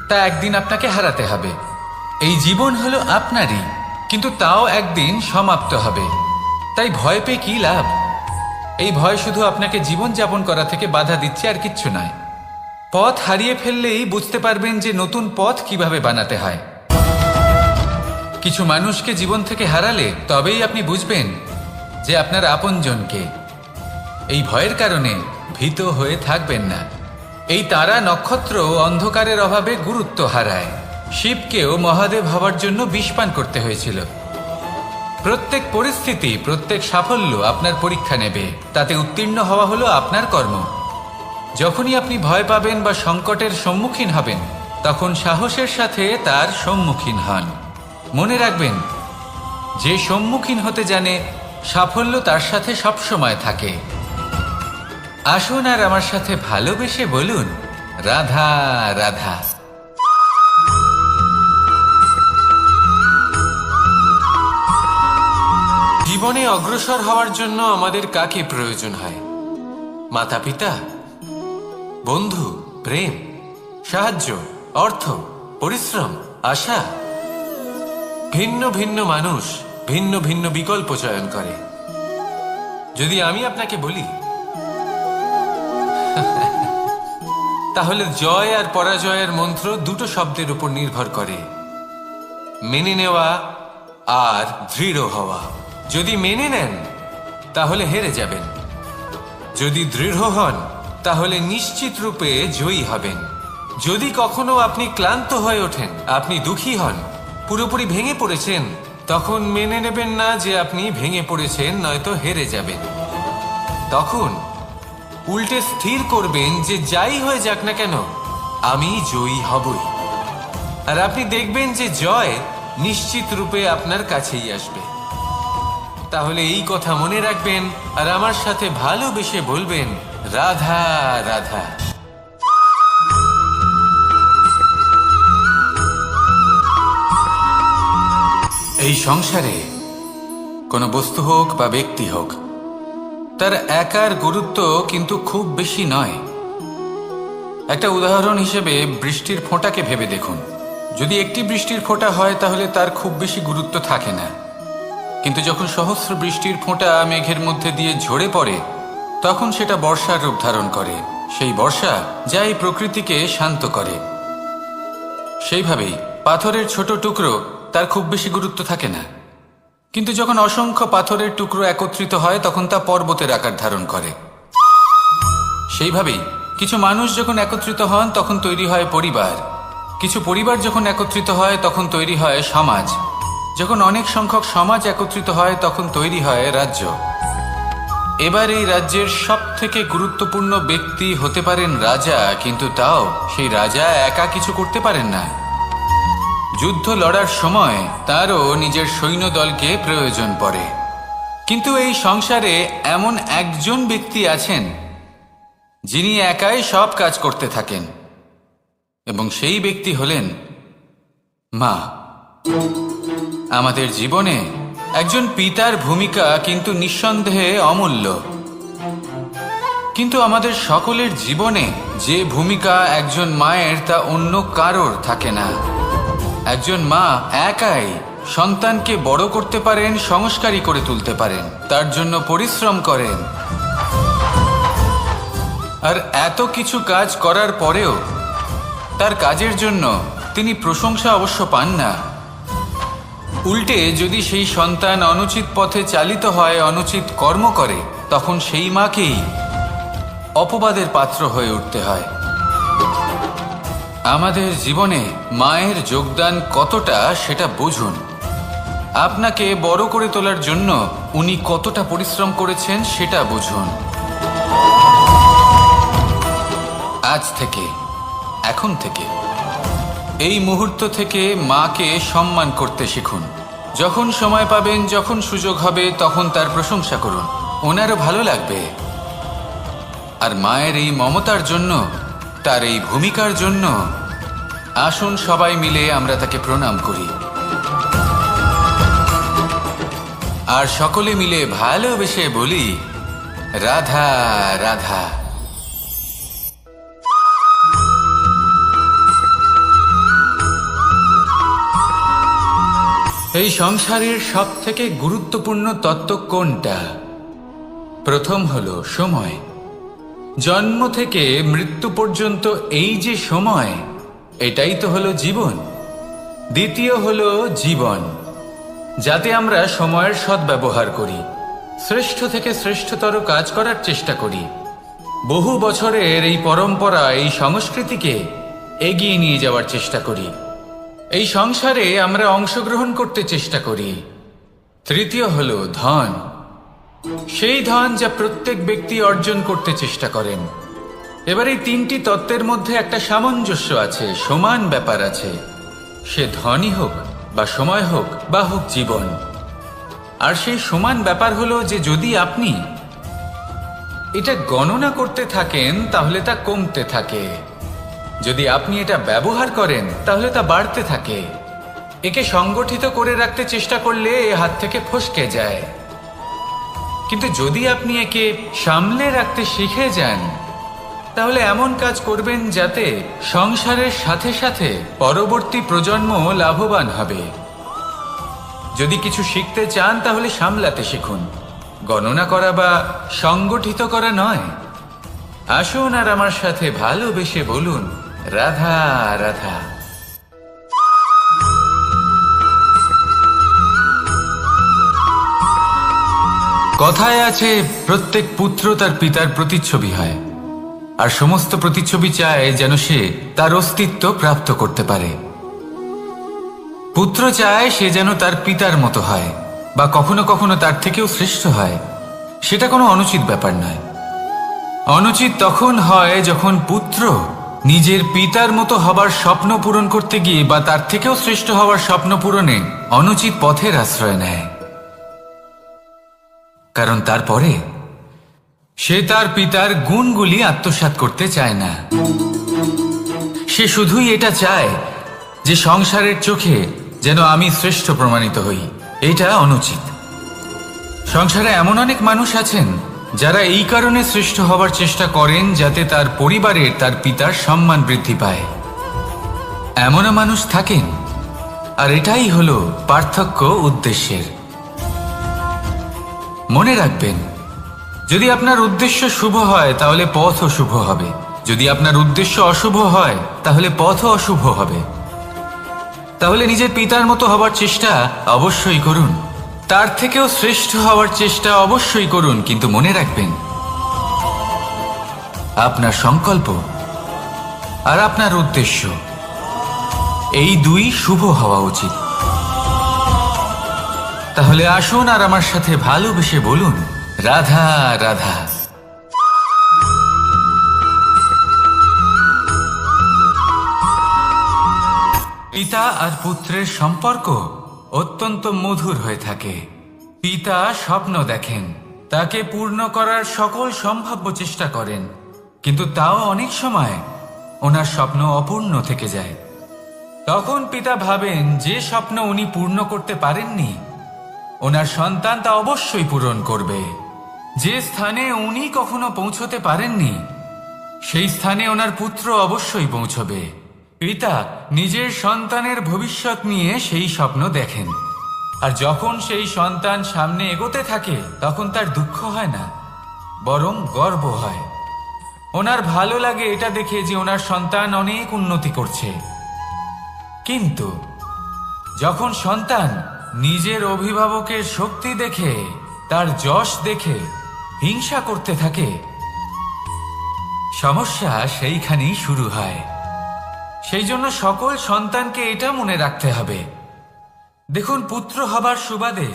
তা একদিন আপনাকে হারাতে হবে। এই জীবন হলো আপনারই, কিন্তু তাও একদিন সমাপ্ত হবে। তাই ভয় পেয়ে কি লাভ? এই ভয় শুধু আপনাকে জীবন যাপন করা থেকে বাধা দিচ্ছে, আর কিচ্ছু নয়। পথ হারিয়ে ফেললেই বুঝতে পারবেন যে নতুন পথ কিভাবে বানাতে হয়। কিছু মানুষকে জীবন থেকে হারালে তবেই আপনি বুঝবেন যে আপনার আপনজনকে। এই ভয়ের কারণে ভীত হয়ে থাকবেন না। এই তারা নক্ষত্র অন্ধকারের অভাবে গুরুত্ব হারায়। শিবকেও মহাদেব হওয়ার জন্য বিষ পান করতে হয়েছিল। প্রত্যেক পরিস্থিতি, প্রত্যেক সাফল্য আপনার পরীক্ষা নেবে, তাতে উত্তীর্ণ হওয়া হলো আপনার কর্ম। যখনই আপনি ভয় পাবেন বা সংকটের সম্মুখীন হবেন, তখন সাহসের সাথে তার সম্মুখীন হন। মনে রাখবেন, যে সম্মুখীন হতে জানে সাফল্য তার সাথে সবসময় থাকে। আসুন আর আমার সাথে ভালোবেসে বলুন, রাধা রাধা। জীবনে অগ্রসর হওয়ার জন্য আমাদের কাকে প্রয়োজন হয়? মাতা পিতা, বন্ধু, প্রেম, সাহায্য, অর্থ, পরিশ্রম, আশা। ভিন্ন ভিন্ন মানুষ ভিন্ন ভিন্ন বিকল্প চয়ন করে। যদি আমি আপনাকে বলি, তাহলে জয় আর পরাজয়ের মন্ত্র দুটো শব্দের উপর নির্ভর করে, মেনে নেওয়া আর দৃঢ় হওয়া। যদি মেনে নেন তাহলে হেরে যাবেন, যদি দৃঢ় হন তাহলে নিশ্চিত রূপে জয়ী হবেন। যদি কখনো আপনি ক্লান্ত হয়ে ওঠেন, আপনি দুঃখী হন, পুরোপুরি ভেঙে পড়েছেন, তখন মেনে নেবেন না যে আপনি ভেঙে পড়েছেন, নয়তো হেরে যাবেন। তখন উল্টে স্থির করবেন যে যাই হয়ে যাক না কেন, আমি জয়ী হবই। আর আপনি দেখবেন যে জয় নিশ্চিত রূপে আপনার কাছেই আসবে। তাহলে এই কথা মনে রাখবেন আর আমার সাথে ভালোবেসে বলবেন, রাধা রাধা। এই সংসারে কোনো বস্তু হোক বা ব্যক্তি হোক, তার একার গুরুত্ব কিন্তু খুব বেশি নয়। একটা উদাহরণ হিসেবে বৃষ্টির ফোঁটাকে ভেবে দেখুন। যদি একটি বৃষ্টির ফোঁটা হয় তাহলে তার খুব বেশি গুরুত্ব থাকে না, কিন্তু যখন সহস্র বৃষ্টির ফোঁটা মেঘের মধ্যে দিয়ে ঝরে পড়ে, তখন সেটা বর্ষার রূপ ধারণ করে। সেই বর্ষা যা এই প্রকৃতিকে শান্ত করে। সেইভাবেই পাথরের ছোট টুকরো, তার খুব বেশি গুরুত্ব থাকে না, কিন্তু যখন অসংখ্য পাথরের টুকরো একত্রিত হয় তখন তা পর্বতের আকার ধারণ করে। সেইভাবেই কিছু মানুষ যখন একত্রিত হন তখন তৈরি হয় পরিবার, কিছু পরিবার যখন একত্রিত হয় তখন তৈরি হয় সমাজ, যখন অনেক সংখ্যক সমাজ একত্রিত হয় তখন তৈরি হয় রাজ্য। এবার এই রাজ্যের সব থেকে গুরুত্বপূর্ণ ব্যক্তি হতে পারেন রাজা, কিন্তু তাও সেই রাজা একা কিছু করতে পারেন না। যুদ্ধ লড়ার সময় তারও নিজের সৈন্যদলকে প্রয়োজন পড়ে। কিন্তু এই সংসারে এমন একজন ব্যক্তি আছেন যিনি একাই সব কাজ করতে থাকেন, এবং সেই ব্যক্তি হলেন মা। আমাদের জীবনে একজন পিতার ভূমিকা কিন্তু নিঃসন্দেহে অমূল্য, কিন্তু আমাদের সকলের জীবনে যে ভূমিকা একজন মায়ের তা অন্য কারোর থাকে না। একজন মা একাই সন্তানকে বড় করতে পারেন, সংস্কারী করে তুলতে পারেন, তার জন্য পরিশ্রম করেন। আর এত কিছু কাজ করার পরেও তার কাজের জন্য তিনি প্রশংসা অবশ্য পান না, উল্টে যদি সেই সন্তান অনুচিত পথে চালিত হয়, অনুচিত কর্ম করে, তখন সেই মাকেই অপবাদের পাত্র হয়ে উঠতে হয়। আমাদের জীবনে মায়ের যোগদান কতটা সেটা বুঝুন। আপনাকে বড় করে তোলার জন্য উনি কতটা পরিশ্রম করেছেন সেটা বুঝুন। আজ থেকে, এখন থেকে, এই মুহূর্ত থেকে মাকে সম্মান করতে শিখুন। যখন সময় পাবেন, যখন সুযোগ হবে, তখন তার প্রশংসা করুন। ওনারও ভালো লাগবে। আর মায়ের এই মমতার জন্য, তার এই ভূমিকার জন্য আসুন সবাই মিলে আমরা তাকে প্রণাম করি। আর সকলে মিলে ভালোবেসে বলি, রাধা রাধা। এই সংসারের সব থেকে গুরুত্বপূর্ণ তত্ত্ব কোনটা? প্রথম হলো সময়। জন্ম থেকে মৃত্যু পর্যন্ত এই যে সময়, এটাই তো হলো জীবন। দ্বিতীয় হলো জীবন, যাতে আমরা সময়ের সদ্ব্যবহার করি, শ্রেষ্ঠ থেকে শ্রেষ্ঠতর কাজ করার চেষ্টা করি। বহু বছরের এই পরম্পরা, এই সংস্কৃতিকে এগিয়ে নিয়ে যাওয়ার চেষ্টা করি। এই সংসারে আমরা অংশগ্রহণ করতে চেষ্টা করি। তৃতীয় হলো ধন, সেই ধন যা প্রত্যেক ব্যক্তি অর্জন করতে চেষ্টা করেন। এবার এই তিনটি তত্ত্বের মধ্যে একটা সামঞ্জস্য আছে, সমান ব্যাপার আছে। সে ধনই হোক বা সময় হোক বা হোক জীবন। আর সেই সমান ব্যাপার হলো যে যদি আপনি এটা গণনা করতে থাকেন তাহলে তা কমতে থাকে, যদি আপনি এটা ব্যবহার করেন তাহলে তা বাড়তে থাকে। একে সংগঠিত করে রাখতে চেষ্টা করলে এ হাত থেকে ফসকে যায়। কিন্তু যদি আপনি একে সামলে রাখতে শিখে যান, তাহলে এমন কাজ করবেন যাতে সংসারের সাথে সাথে পরবর্তী প্রজন্ম লাভবান হবে। যদি কিছু শিখতে চান তাহলে সামলাতে শিখুন, গণনা করা বা সংগঠিত করা নয়। আসুন আর আমার সাথে ভালোবেসে বলুন, রাধা রাধা। কথায় আছে, প্রত্যেক পুত্র তার পিতার প্রতিচ্ছবি হয়, আর সমস্ত প্রতিচ্ছবি চায় যেন সে তার অস্তিত্ব প্রাপ্ত করতে পারে। পুত্র চায় সে যেন তার পিতার মতো হয়, বা কখনো কখনো তার থেকেও শ্রেষ্ঠ হয়। সেটা কোনো অনুচিত ব্যাপার নয়। অনুচিত তখন হয় যখন পুত্র নিজের পিতার মতো হবার স্বপ্ন পূরণ করতে গিয়ে বা তার থেকেও শ্রেষ্ঠ হওয়ার স্বপ্ন পূরণে অনুচিত পথের আশ্রয় নেয়। কারণ তারপরে সে তার পিতার গুণগুলি আত্মসাৎ করতে চায় না। সে শুধুই এটা চায় যে সংসারের চোখে যেন আমি শ্রেষ্ঠ প্রমাণিত হই। এটা অনুচিত। সংসারে এমন অনেক মানুষ আছেন যারা এই কারণে শ্রেষ্ঠ হবার চেষ্টা করেন যাতে তার পরিবারের, তার পিতার সম্মান বৃদ্ধি পায়। এমনও মানুষ থাকেন, আর এটাই হলো পার্থক্য উদ্দেশ্যের। মনে রাখবেন, যদি আপনার উদ্দেশ্য শুভ হয় তাহলে পথও শুভ হবে, যদি আপনার উদ্দেশ্য অশুভ হয় তাহলে পথও অশুভ হবে। তাহলে নিজের পিতার মতো হবার চেষ্টা অবশ্যই করুন, তার থেকেও শ্রেষ্ঠ হওয়ার চেষ্টা অবশ্যই করুন, কিন্তু মনে রাখবেন আপনার সংকল্প আর আপনার উদ্দেশ্য এই দুই শুভ হওয়া উচিত। তাহলে আসুন আর আমার সাথে ভালোবেসে বলুন, রাধা রাধা। পিতা আর পুত্রের সম্পর্ক অত্যন্ত মধুর হয়ে থাকে। পিতা স্বপ্ন দেখেন, তাকে পূর্ণ করার সকল সম্ভাব্য চেষ্টা করেন, কিন্তু তাও অনেক সময় ওনার স্বপ্ন অপূর্ণ থেকে যায়। তখন পিতা ভাবেন যে স্বপ্ন উনি পূর্ণ করতে পারেননি, ওনার সন্তান তা অবশ্যই পূরণ করবে। যে স্থানে উনি কখনো পৌঁছতে পারেননি, সেই স্থানে ওনার পুত্র অবশ্যই পৌঁছবে। পিতা নিজের সন্তানের ভবিষ্যৎ নিয়ে সেই স্বপ্ন দেখেন, আর যখন সেই সন্তান সামনে এগোতে থাকে তখন তার দুঃখ হয় না, বরং গর্ব হয়। ওনার ভালো লাগে এটা দেখে যে ওনার সন্তান অনেক উন্নতি করছে। কিন্তু যখন সন্তান নিজের অভিভাবকের শক্তি দেখে, তার যশ দেখে হিংসা করতে থাকে, সমস্যা সেইখানেই শুরু হয়। সেই জন্য সকল সন্তানকে এটা মনে রাখতে হবে, দেখুন, পুত্র হবার সুবাদে,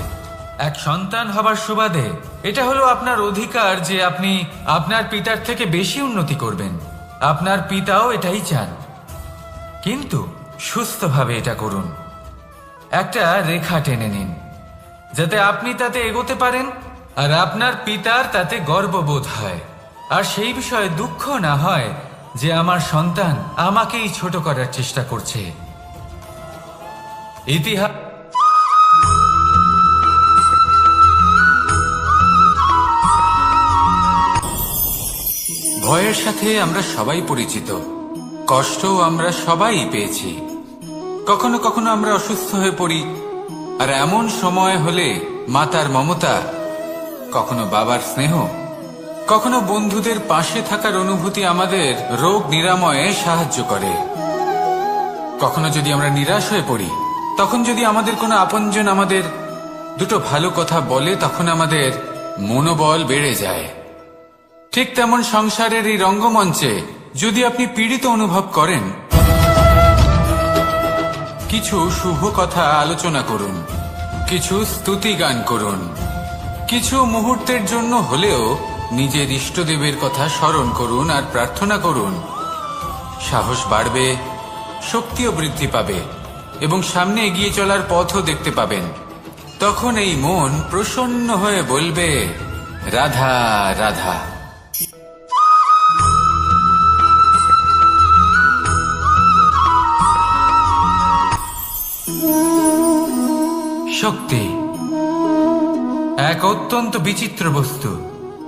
এক সন্তান হবার সুবাদে এটা হলো আপনার অধিকার যে আপনি আপনার পিতার থেকে বেশি উন্নতি করবেন। আপনার পিতাও এটাই চান, কিন্তু সুস্থভাবে এটা করুন। একটা রেখা টেনে নিন যাতে আপনি তাতে এগোতে পারেন আর আপনার পিতার তাতে গর্ববোধ হয়, আর সেই বিষয়ে দুঃখ না হয় যে আমার সন্তান আমাকেই ছোট করার চেষ্টা করছে। ইতিহাস ভয়ের সাথে আমরা সবাই পরিচিত, কষ্টও আমরা সবাই পেয়েছি। কখনো কখনো আমরা অসুস্থ হয়ে পড়ি, আর এমন সময় হলে মাতার মমতা, কখনো বাবার স্নেহ, কখনো বন্ধুদের পাশে থাকার অনুভূতি আমাদের রোগ নিরাময়ে সাহায্য করে। কখনো যদি আমরা নিরাশ হয়ে পড়ি, তখন যদি আমাদের কোনো আপনজন আমাদের দুটো ভালো কথা বলে, তখন আমাদের মনোবল বেড়ে যায়। ঠিক তেমন সংসারের এই রঙ্গমঞ্চে যদি আপনি পীড়িত অনুভব করেন, কিছু শুভ কথা আলোচনা করুন, কিছু স্তুতি গান করুন, কিছু মুহূর্তের জন্য হলেও নিজের ইষ্টদেবের কথা স্মরণ করুন আর প্রার্থনা করুন। সাহস বাড়বে, শক্তিও বৃদ্ধি পাবে এবং সামনে এগিয়ে চলার পথও দেখতে পাবেন। তখন এই মন প্রসন্ন হয়ে বলবে, রাধা রাধা। শক্তি এক অত্যন্ত বিচিত্র বস্তু,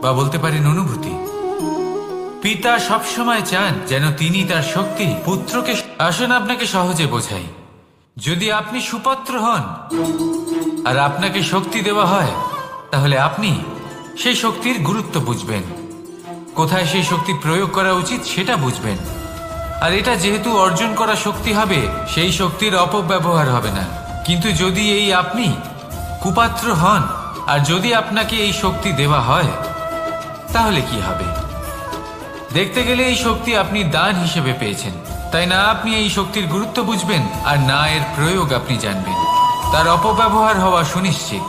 বা বলতে পারেন অনুভূতি। পিতা সবসময় চান যেন তিনি তার শক্তি পুত্রকে, আসুন আপনাকে সহজে বোঝাই। যদি আপনি সুপাত্র হন আর আপনাকে শক্তি দেওয়া হয়, তাহলে আপনি সেই শক্তির গুরুত্ব বুঝবেন, কোথায় সেই শক্তি প্রয়োগ করা উচিত সেটা বুঝবেন। আর এটা যেহেতু অর্জন করা শক্তি হবে, সেই শক্তির অপব্যবহার হবে না। কিন্তু যদি এই আপনি কুপাত্র হন আর যদি আপনাকে এই শক্তি দেওয়া হয়, তাহলে কি হবে? দেখতে গেলে এই শক্তি আপনি দান হিসেবে পেয়েছেন, তাই না আপনি এই শক্তির গুরুত্ব বুঝবেন আর না এর প্রয়োগ আপনি জানবেন। তার অপব্যবহার হওয়া সুনিশ্চিত।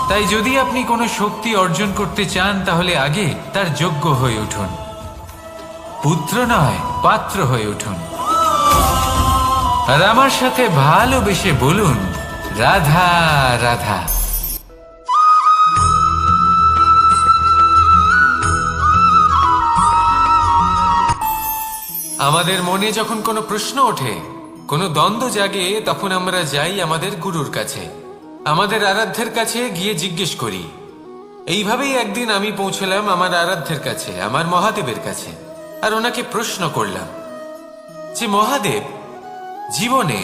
তাই যদি আপনি কোনো শক্তি অর্জন করতে চান, তাহলে আগে তার যোগ্য হয়ে উঠুন, পুত্র নয় পাত্র হয়ে উঠুন। আর আমার সাথে ভালোবেসে বলুন, রাধা রাধা। আমাদের মনে যখন কোনো প্রশ্ন ওঠে, কোনো দ্বন্দ্ব জাগে, তখন আমরা যাই আমাদের গুরুর কাছে, আমাদের আরাধ্যের কাছে গিয়ে জিজ্ঞেস করি। এইভাবেই একদিন আমি পৌঁছলাম আমার আরাধ্যের কাছে, আমার মহাদেবের কাছে, আর ওনাকে প্রশ্ন করলাম যে মহাদেব, জীবনে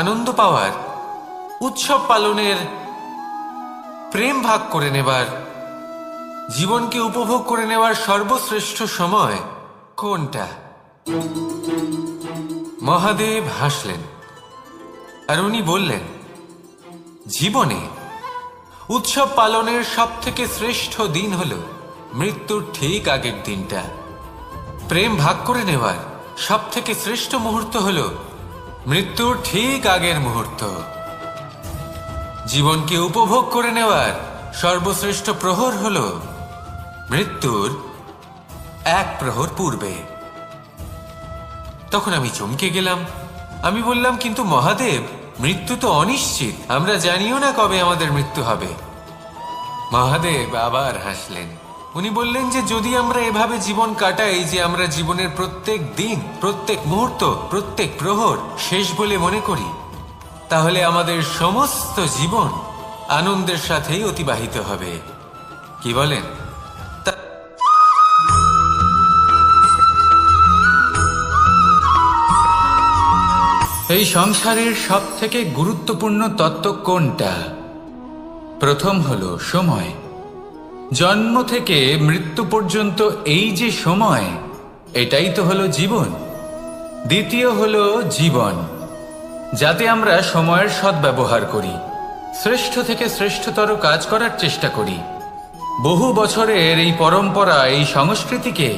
আনন্দ পাওয়ার, উৎসব পালনের, প্রেম ভাগ করে নেবার, জীবনকে উপভোগ করে নেওয়ার সর্বশ্রেষ্ঠ সময় কোনটা? মহাদেব হাসলেন আর উনি বললেন, জীবনে উৎসব পালনের সব থেকে শ্রেষ্ঠ দিন হল মৃত্যুর ঠিক আগের দিনটা। প্রেম ভাগ করে নেওয়ার সব থেকে শ্রেষ্ঠ মুহূর্ত হল মৃত্যুর ঠিক আগের মুহূর্ত। জীবনকে উপভোগ করে নেওয়ার সর্বশ্রেষ্ঠ প্রহর হল মৃত্যুর এক প্রহর পূর্বে। তখন আমি চমকে গেলাম। আমি বললাম, কিন্তু মহাদেব, মৃত্যু তো অনিশ্চিত, আমরা জানিও না কবে আমাদের মৃত্যু হবে। মহাদেব আবার হাসলেন। উনি বললেন যে যদি আমরা এভাবে জীবন কাটাই যে আমরা জীবনের প্রত্যেক দিন, প্রত্যেক মুহূর্ত, প্রত্যেক প্রহর শেষ বলে মনে করি, তাহলে আমাদের সমস্ত জীবন আনন্দের সাথেই অতিবাহিত হবে। কি বলেন? এই সংসারের সব থেকে গুরুত্বপূর্ণ তত্ত্ব কোনটা? প্রথম হলো সময়। জন্ম থেকে মৃত্যু পর্যন্ত এই যে সময়, এটাই তো হলো জীবন। দ্বিতীয় হলো জীবন, যাতে আমরা সময়ের সদ্ব্যবহার করি, শ্রেষ্ঠ থেকে শ্রেষ্ঠতর কাজ করার চেষ্টা করি, বহু বছরের এই পরম্পরা, এই সংস্কৃতিকে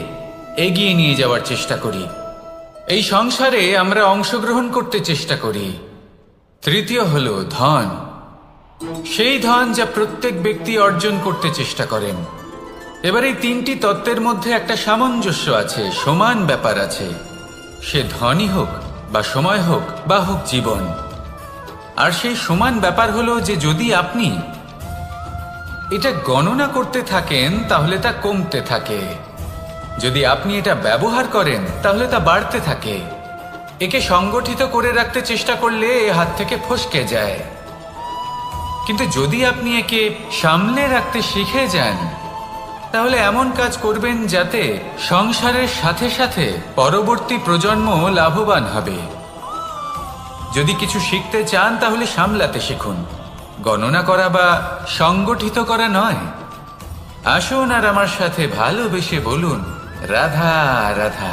এগিয়ে নিয়ে যাওয়ার চেষ্টা করি, এই সংসারে আমরা অংশগ্রহণ করতে চেষ্টা করি। তৃতীয় হলো ধন, সেই ধন যা প্রত্যেক ব্যক্তি অর্জন করতে চেষ্টা করেন। এবার এই তিনটি তত্ত্বের মধ্যে একটা সামঞ্জস্য আছে, সমান ব্যাপার আছে, সে ধনই হোক বা সময় হোক বা হোক জীবন। আর সেই সমান ব্যাপার হলো যে যদি আপনি এটা গণনা করতে থাকেন তাহলে তা কমতে থাকে, যদি আপনি এটা ব্যবহার করেন তাহলে তা বাড়তে থাকে। একে সংগঠিত করে রাখতে চেষ্টা করলে এ হাত থেকে ফসকে যায়, কিন্তু যদি আপনি একে সামলে রাখতে শিখে যান তাহলে এমন কাজ করবেন যাতে সংসারের সাথে সাথে পরবর্তী প্রজন্ম লাভবান হবে। যদি কিছু শিখতে চান তাহলে সামলাতে শিখুন, গণনা করা বা সংগঠিত করা নয়। আসুন আর আমার সাথে ভালোবেসে বলুন, রাধা রাধা।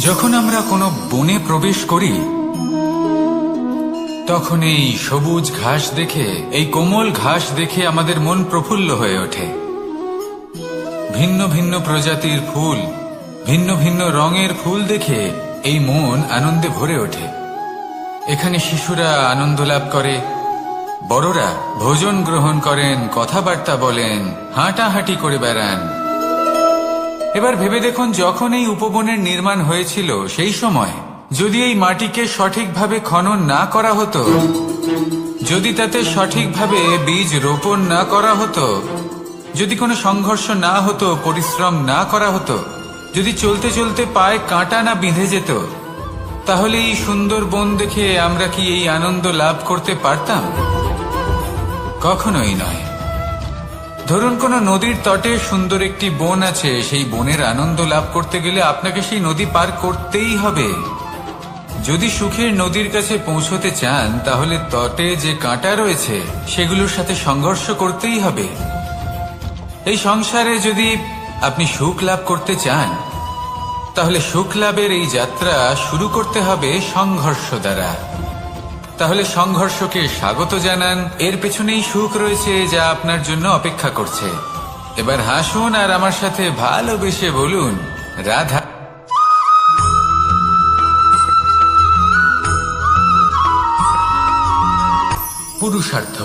যখন আমরা কোনো বনে প্রবেশ করি তখন এই সবুজ ঘাস দেখে, এই কোমল ঘাস দেখে আমাদের মন প্রফুল্ল হয়ে ওঠে। ভিন্ন ভিন্ন প্রজাতির ফুল, ভিন্ন ভিন্ন রঙের ফুল দেখে এই মন আনন্দে ভরে ওঠে। এখানে শিশুরা আনন্দ লাভ করে, বড়রা ভোজন গ্রহণ করেন, কথাবার্তা বলেন, হাঁটাহাঁটি করে বেড়ান। এবার ভেবে দেখুন, যখন এই উপবনের নির্মাণ হয়েছিল সেই সময় যদি এই মাটিকে সঠিকভাবে খনন না করা হতো, যদি তাতে সঠিকভাবে বীজ রোপণ না করা হতো, যদি কোনো সংঘর্ষ না হতো, পরিশ্রম না করা হতো, যদি চলতে চলতে পায়ে কাঁটা না বিঁধে যেত, তাহলে এই সুন্দর বন দেখে আমরা কি এই আনন্দ লাভ করতে পারতাম? কখনোই নয়। ধরুন কোনো নদীর তটে সুন্দর একটি বন আছে, সেই বনের আনন্দ লাভ করতে গেলে আপনাকে সেই নদী পার করতেই হবে। যদি সুখের নদীর কাছে পৌঁছতে চান তাহলে তটে যে কাঁটা রয়েছে সেগুলোর সাথে সংঘর্ষ করতেই হবে। এই সংসারে যদি আপনি সুখ লাভ করতে চান তাহলে সুখ লাভের এই যাত্রা শুরু করতে হবে সংঘর্ষ দ্বারা। তাহলে সংঘর্ষকে স্বাগত জানান, এর পেছনেই সুখ রয়েছে যা আপনার জন্য অপেক্ষা করছে। এবার হাসুন আর আমার সাথে ভালোবেসে বলুন, রাধা। পুরুষার্থ।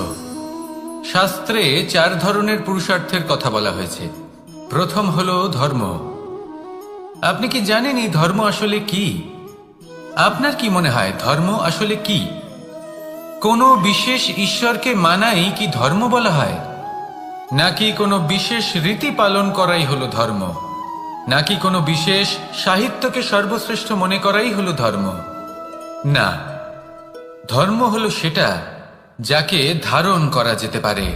শাস্ত্রে 4 ধরনের পুরুষার্থের কথা বলা হয়েছে। প্রথম হলো ধর্ম। আপনি কি জানেন এই ধর্ম আসলে কি? আপনার কি মনে হয় ধর্ম আসলে কি? কোনো বিশেষ ঈশ্বরকে মানাই কি ধর্ম বলা হয়? নাকি কোনো বিশেষ রীতি পালন করাই হলো ধর্ম? নাকি কোনো বিশেষ সাহিত্যকে সর্বশ্রেষ্ঠ মনে করাই হলো ধর্ম? না, ধর্ম হলো সেটা যাকে ধারণ করা যেতে পারে।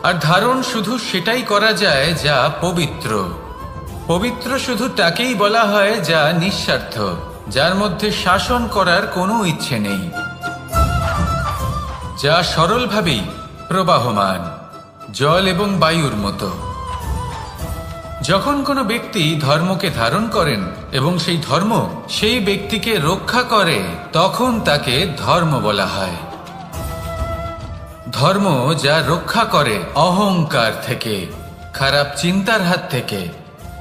আর ধারণ শুধু সেটাই করা যায় যা পবিত্র। পবিত্র শুধু তাকেই বলা হয় যা নিঃস্বার্থ, যার মধ্যে শাসন করার কোনো ইচ্ছে নেই, যা সরলভাবেই প্রবাহমান, জল এবং বায়ুর মতো। যখন কোনো ব্যক্তি ধর্মকে ধারণ করেন এবং সেই ধর্ম সেই ব্যক্তিকে রক্ষা করে, তখন তাকে ধর্ম বলা হয়। ধর্ম যা রক্ষা করে অহংকার থেকে, খারাপ চিন্তার হাত থেকে।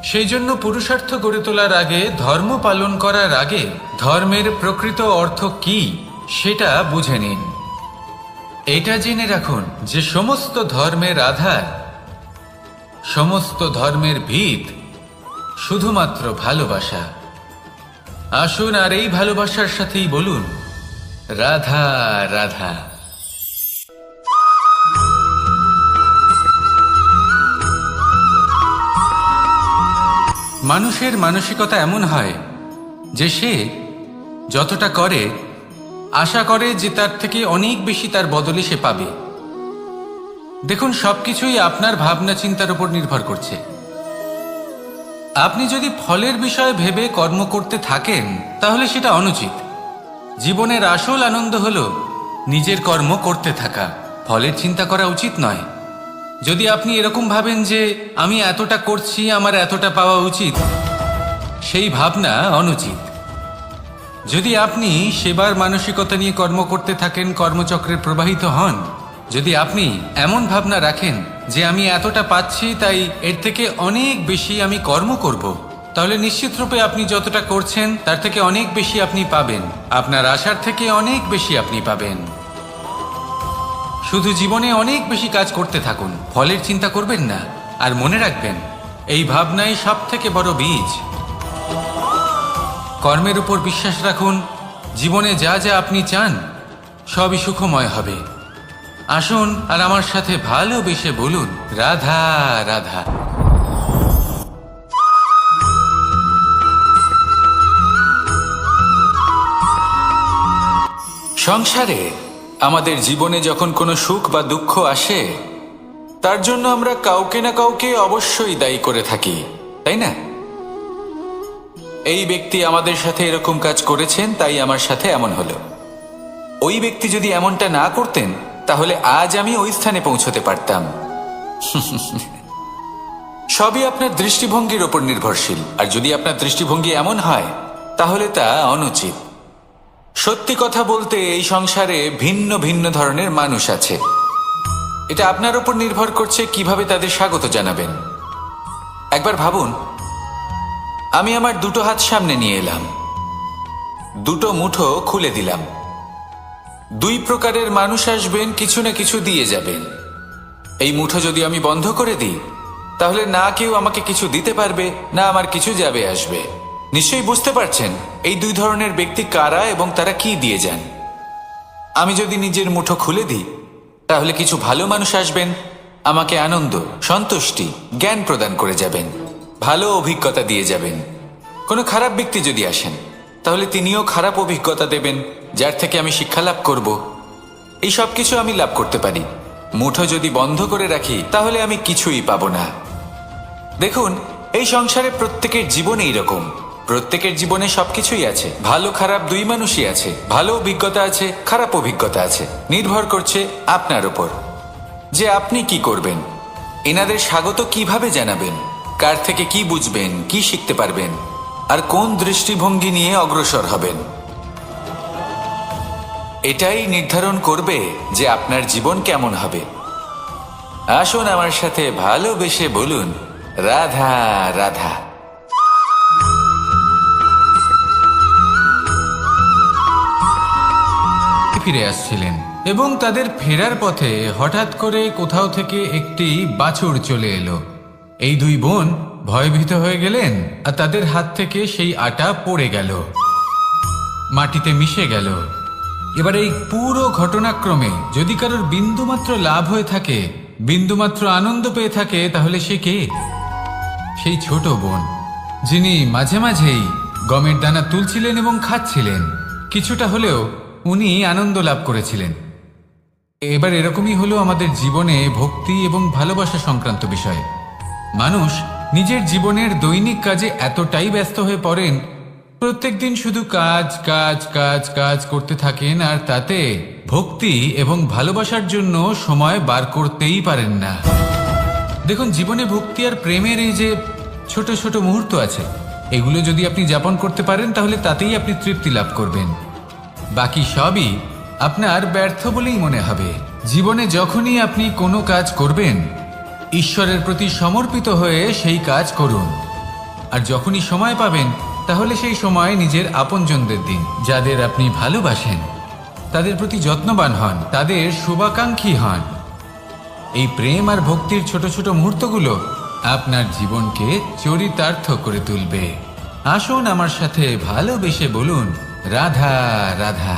সেই জন্য পুরুষার্থ গড়ে তোলার আগে, ধর্ম পালন করার আগে ধর্মের প্রকৃত অর্থ কি সেটা বুঝে নিন। এটা জেনে রাখুন যে সমস্ত ধর্মের আধার, সমস্ত ধর্মের ভিত শুধুমাত্র ভালোবাসা। আসুন আর এই ভালোবাসার সাথেই বলুন, রাধা রাধা। মানুষের মানসিকতা এমন হয় যে সে যতটা করে আশা করে যে তার থেকে অনেক বেশি তার বদলে সে পাবে। দেখুন, সবকিছুই আপনার ভাবনা চিন্তার উপর নির্ভর করছে। আপনি যদি ফলের বিষয়ে ভেবে কর্ম করতে থাকেন তাহলে সেটা অনুচিত। জীবনের আসল আনন্দ হলো নিজের কর্ম করতে থাকা, ফলের চিন্তা করা উচিত নয়। যদি আপনি এরকম ভাবেন যে আমি এতটা করছি, আমার এতটা পাওয়া উচিত, সেই ভাবনা অনুচিত। যদি আপনি সেবার মানসিকতা নিয়ে কর্ম করতে থাকেন, কর্মচক্রে প্রবাহিত হন, যদি আপনি এমন ভাবনা রাখেন যে আমি এতটা পাচ্ছি তাই এর থেকে অনেক বেশি আমি কর্ম করব, তাহলে নিশ্চিত রূপে আপনি যতটা করছেন তার থেকে অনেক বেশি আপনি পাবেন। আপনার আশার থেকে অনেক বেশি আপনি পাবেন। শুধু জীবনে অনেক বেশি কাজ করতে থাকুন, ফলের চিন্তা করবেন না। আর মনে রাখবেন, এই ভাবনাই সব থেকে বড় বীজ। কর্মের উপর বিশ্বাস রাখুন। জীবনে যা যা আপনি চান সবই সুখময় হবে। আসুন আর আমার সাথে ভালোবেসে বলুন, রাধা রাধা। সংসারে আমাদের জীবনে যখন কোনো সুখ বা দুঃখ আসে, তার জন্য আমরা কাউকে না কাউকে অবশ্যই দায়ী করে থাকি, তাই না? এই ব্যক্তি আমাদের সাথে এরকম কাজ করেছেন, তাই আমার সাথে এমন হলো। ওই ব্যক্তি যদি এমনটা না করতেন তাহলে আজ আমি ওই স্থানে পৌঁছতে পারতাম। সবই আপনার দৃষ্টিভঙ্গির ওপর নির্ভরশীল। আর যদি আপনার দৃষ্টিভঙ্গি এমন হয় তাহলে তা অনুচিত। সত্যি কথা বলতে, এই সংসারে ভিন্ন ভিন্ন ধরনের মানুষ আছে। এটা আপনার উপর নির্ভর করছে কিভাবে তাদের স্বাগত জানাবেন। একবার ভাবুন, আমি আমার দুটো হাত সামনে নিয়ে এলাম, দুটো মুঠো খুলে দিলাম। দুই প্রকারের মানুষ আসবেন, কিছু না কিছু দিয়ে যাবেন। এই মুঠো যদি আমি বন্ধ করে দিই তাহলে না কেউ আমাকে কিছু দিতে পারবে, না আমার কিছু যাবে আসবে। নিশ্চয়ই বুঝতে পারছেন এই দুই ধরনের ব্যক্তি কারা এবং তারা কি দিয়ে যান। আমি যদি নিজের মুঠো খুলে দিই তাহলে কিছু ভালো মানুষ আসবেন, আমাকে আনন্দ, সন্তুষ্টি, জ্ঞান প্রদান করে যাবেন, ভালো অভিজ্ঞতা দিয়ে যাবেন। কোনো খারাপ ব্যক্তি যদি আসেন তাহলে তিনিও খারাপ অভিজ্ঞতা দেবেন, যার থেকে আমি শিক্ষা লাভ করব। এই সব কিছু আমি লাভ করতে পারি। মুঠো যদি বন্ধ করে রাখি তাহলে আমি কিছুই পাবো না। দেখুন, এই সংসারে প্রত্যেকের জীবনে এইরকম। প্রত্যেকের জীবনে সবকিছুই আছে, ভালো খারাপ দুই মানুষই আছে। ভালো অভিজ্ঞতা আছে, খারাপ অভিজ্ঞতা আছে। নির্ভর করছে আপনার উপর যে আপনি কি করবেন, এনাদের স্বাগত কিভাবে জানাবেন, কার থেকে কি বুঝবেন, কি শিখতে পারবেন, আর কোন দৃষ্টিভঙ্গি নিয়ে অগ্রসর হবেন। এটাই নির্ধারণ করবে যে আপনার জীবন কেমন হবে। আসুন আমার সাথে ভালোবেসে বলুন, রাধা রাধা। ফিরে আসছিলেন এবং তাদের ফেরার পথে হঠাৎ করে কোথাও থেকে একটি বাছুর চলে এলো। এই দুই বোন ভয়ভীত হয়ে গেলেন আর তাদের হাত থেকে সেই আটা পড়ে গেল, মাটিতে মিশে গেল। এবার এই পুরো ঘটনাক্রমে যদি কারোর বিন্দুমাত্র লাভ হয়ে থাকে, বিন্দুমাত্র আনন্দ পেয়ে থাকে, তাহলে সে কে? সেই ছোট বোন, যিনি মাঝে মাঝেই গমের দানা তুলছিলেন এবং খাচ্ছিলেন। কিছুটা হলেও উনি আনন্দ লাভ করেছিলেন। এবার এরকমই হলো আমাদের জীবনে ভক্তি এবং ভালোবাসা সংক্রান্ত বিষয়ে। মানুষ নিজের জীবনের দৈনিক কাজে এতটাই ব্যস্ত হয়ে পড়েন, প্রত্যেকদিন শুধু কাজ কাজ কাজ কাজ করতে থাকেন, আর তাতে ভক্তি এবং ভালোবাসার জন্য সময় বার করতেই পারেন না। দেখুন, জীবনে ভক্তি আর প্রেমের এই যে ছোট ছোট মুহূর্ত আছে, এগুলো যদি আপনি যাপন করতে পারেন তাহলে তাতেই আপনি তৃপ্তি লাভ করবেন। বাকি সবই আপনার ব্যর্থ বলেই মনে হবে। জীবনে যখনই আপনি কোনো কাজ করবেন, ঈশ্বরের প্রতি সমর্পিত হয়ে সেই কাজ করুন। আর যখনই সময় পাবেন তাহলে সেই সময় নিজের আপনজনদের দিন, যাদের আপনি ভালোবাসেন। তাদের প্রতি যত্নবান হন, তাদের শুভাকাঙ্ক্ষী হন। এই প্রেম আর ভক্তির ছোট ছোট মুহূর্তগুলো আপনার জীবনকে চরিতার্থ করে তুলবে। আসুন আমার সাথে ভালোবেসে বলুন, রাধা রাধা।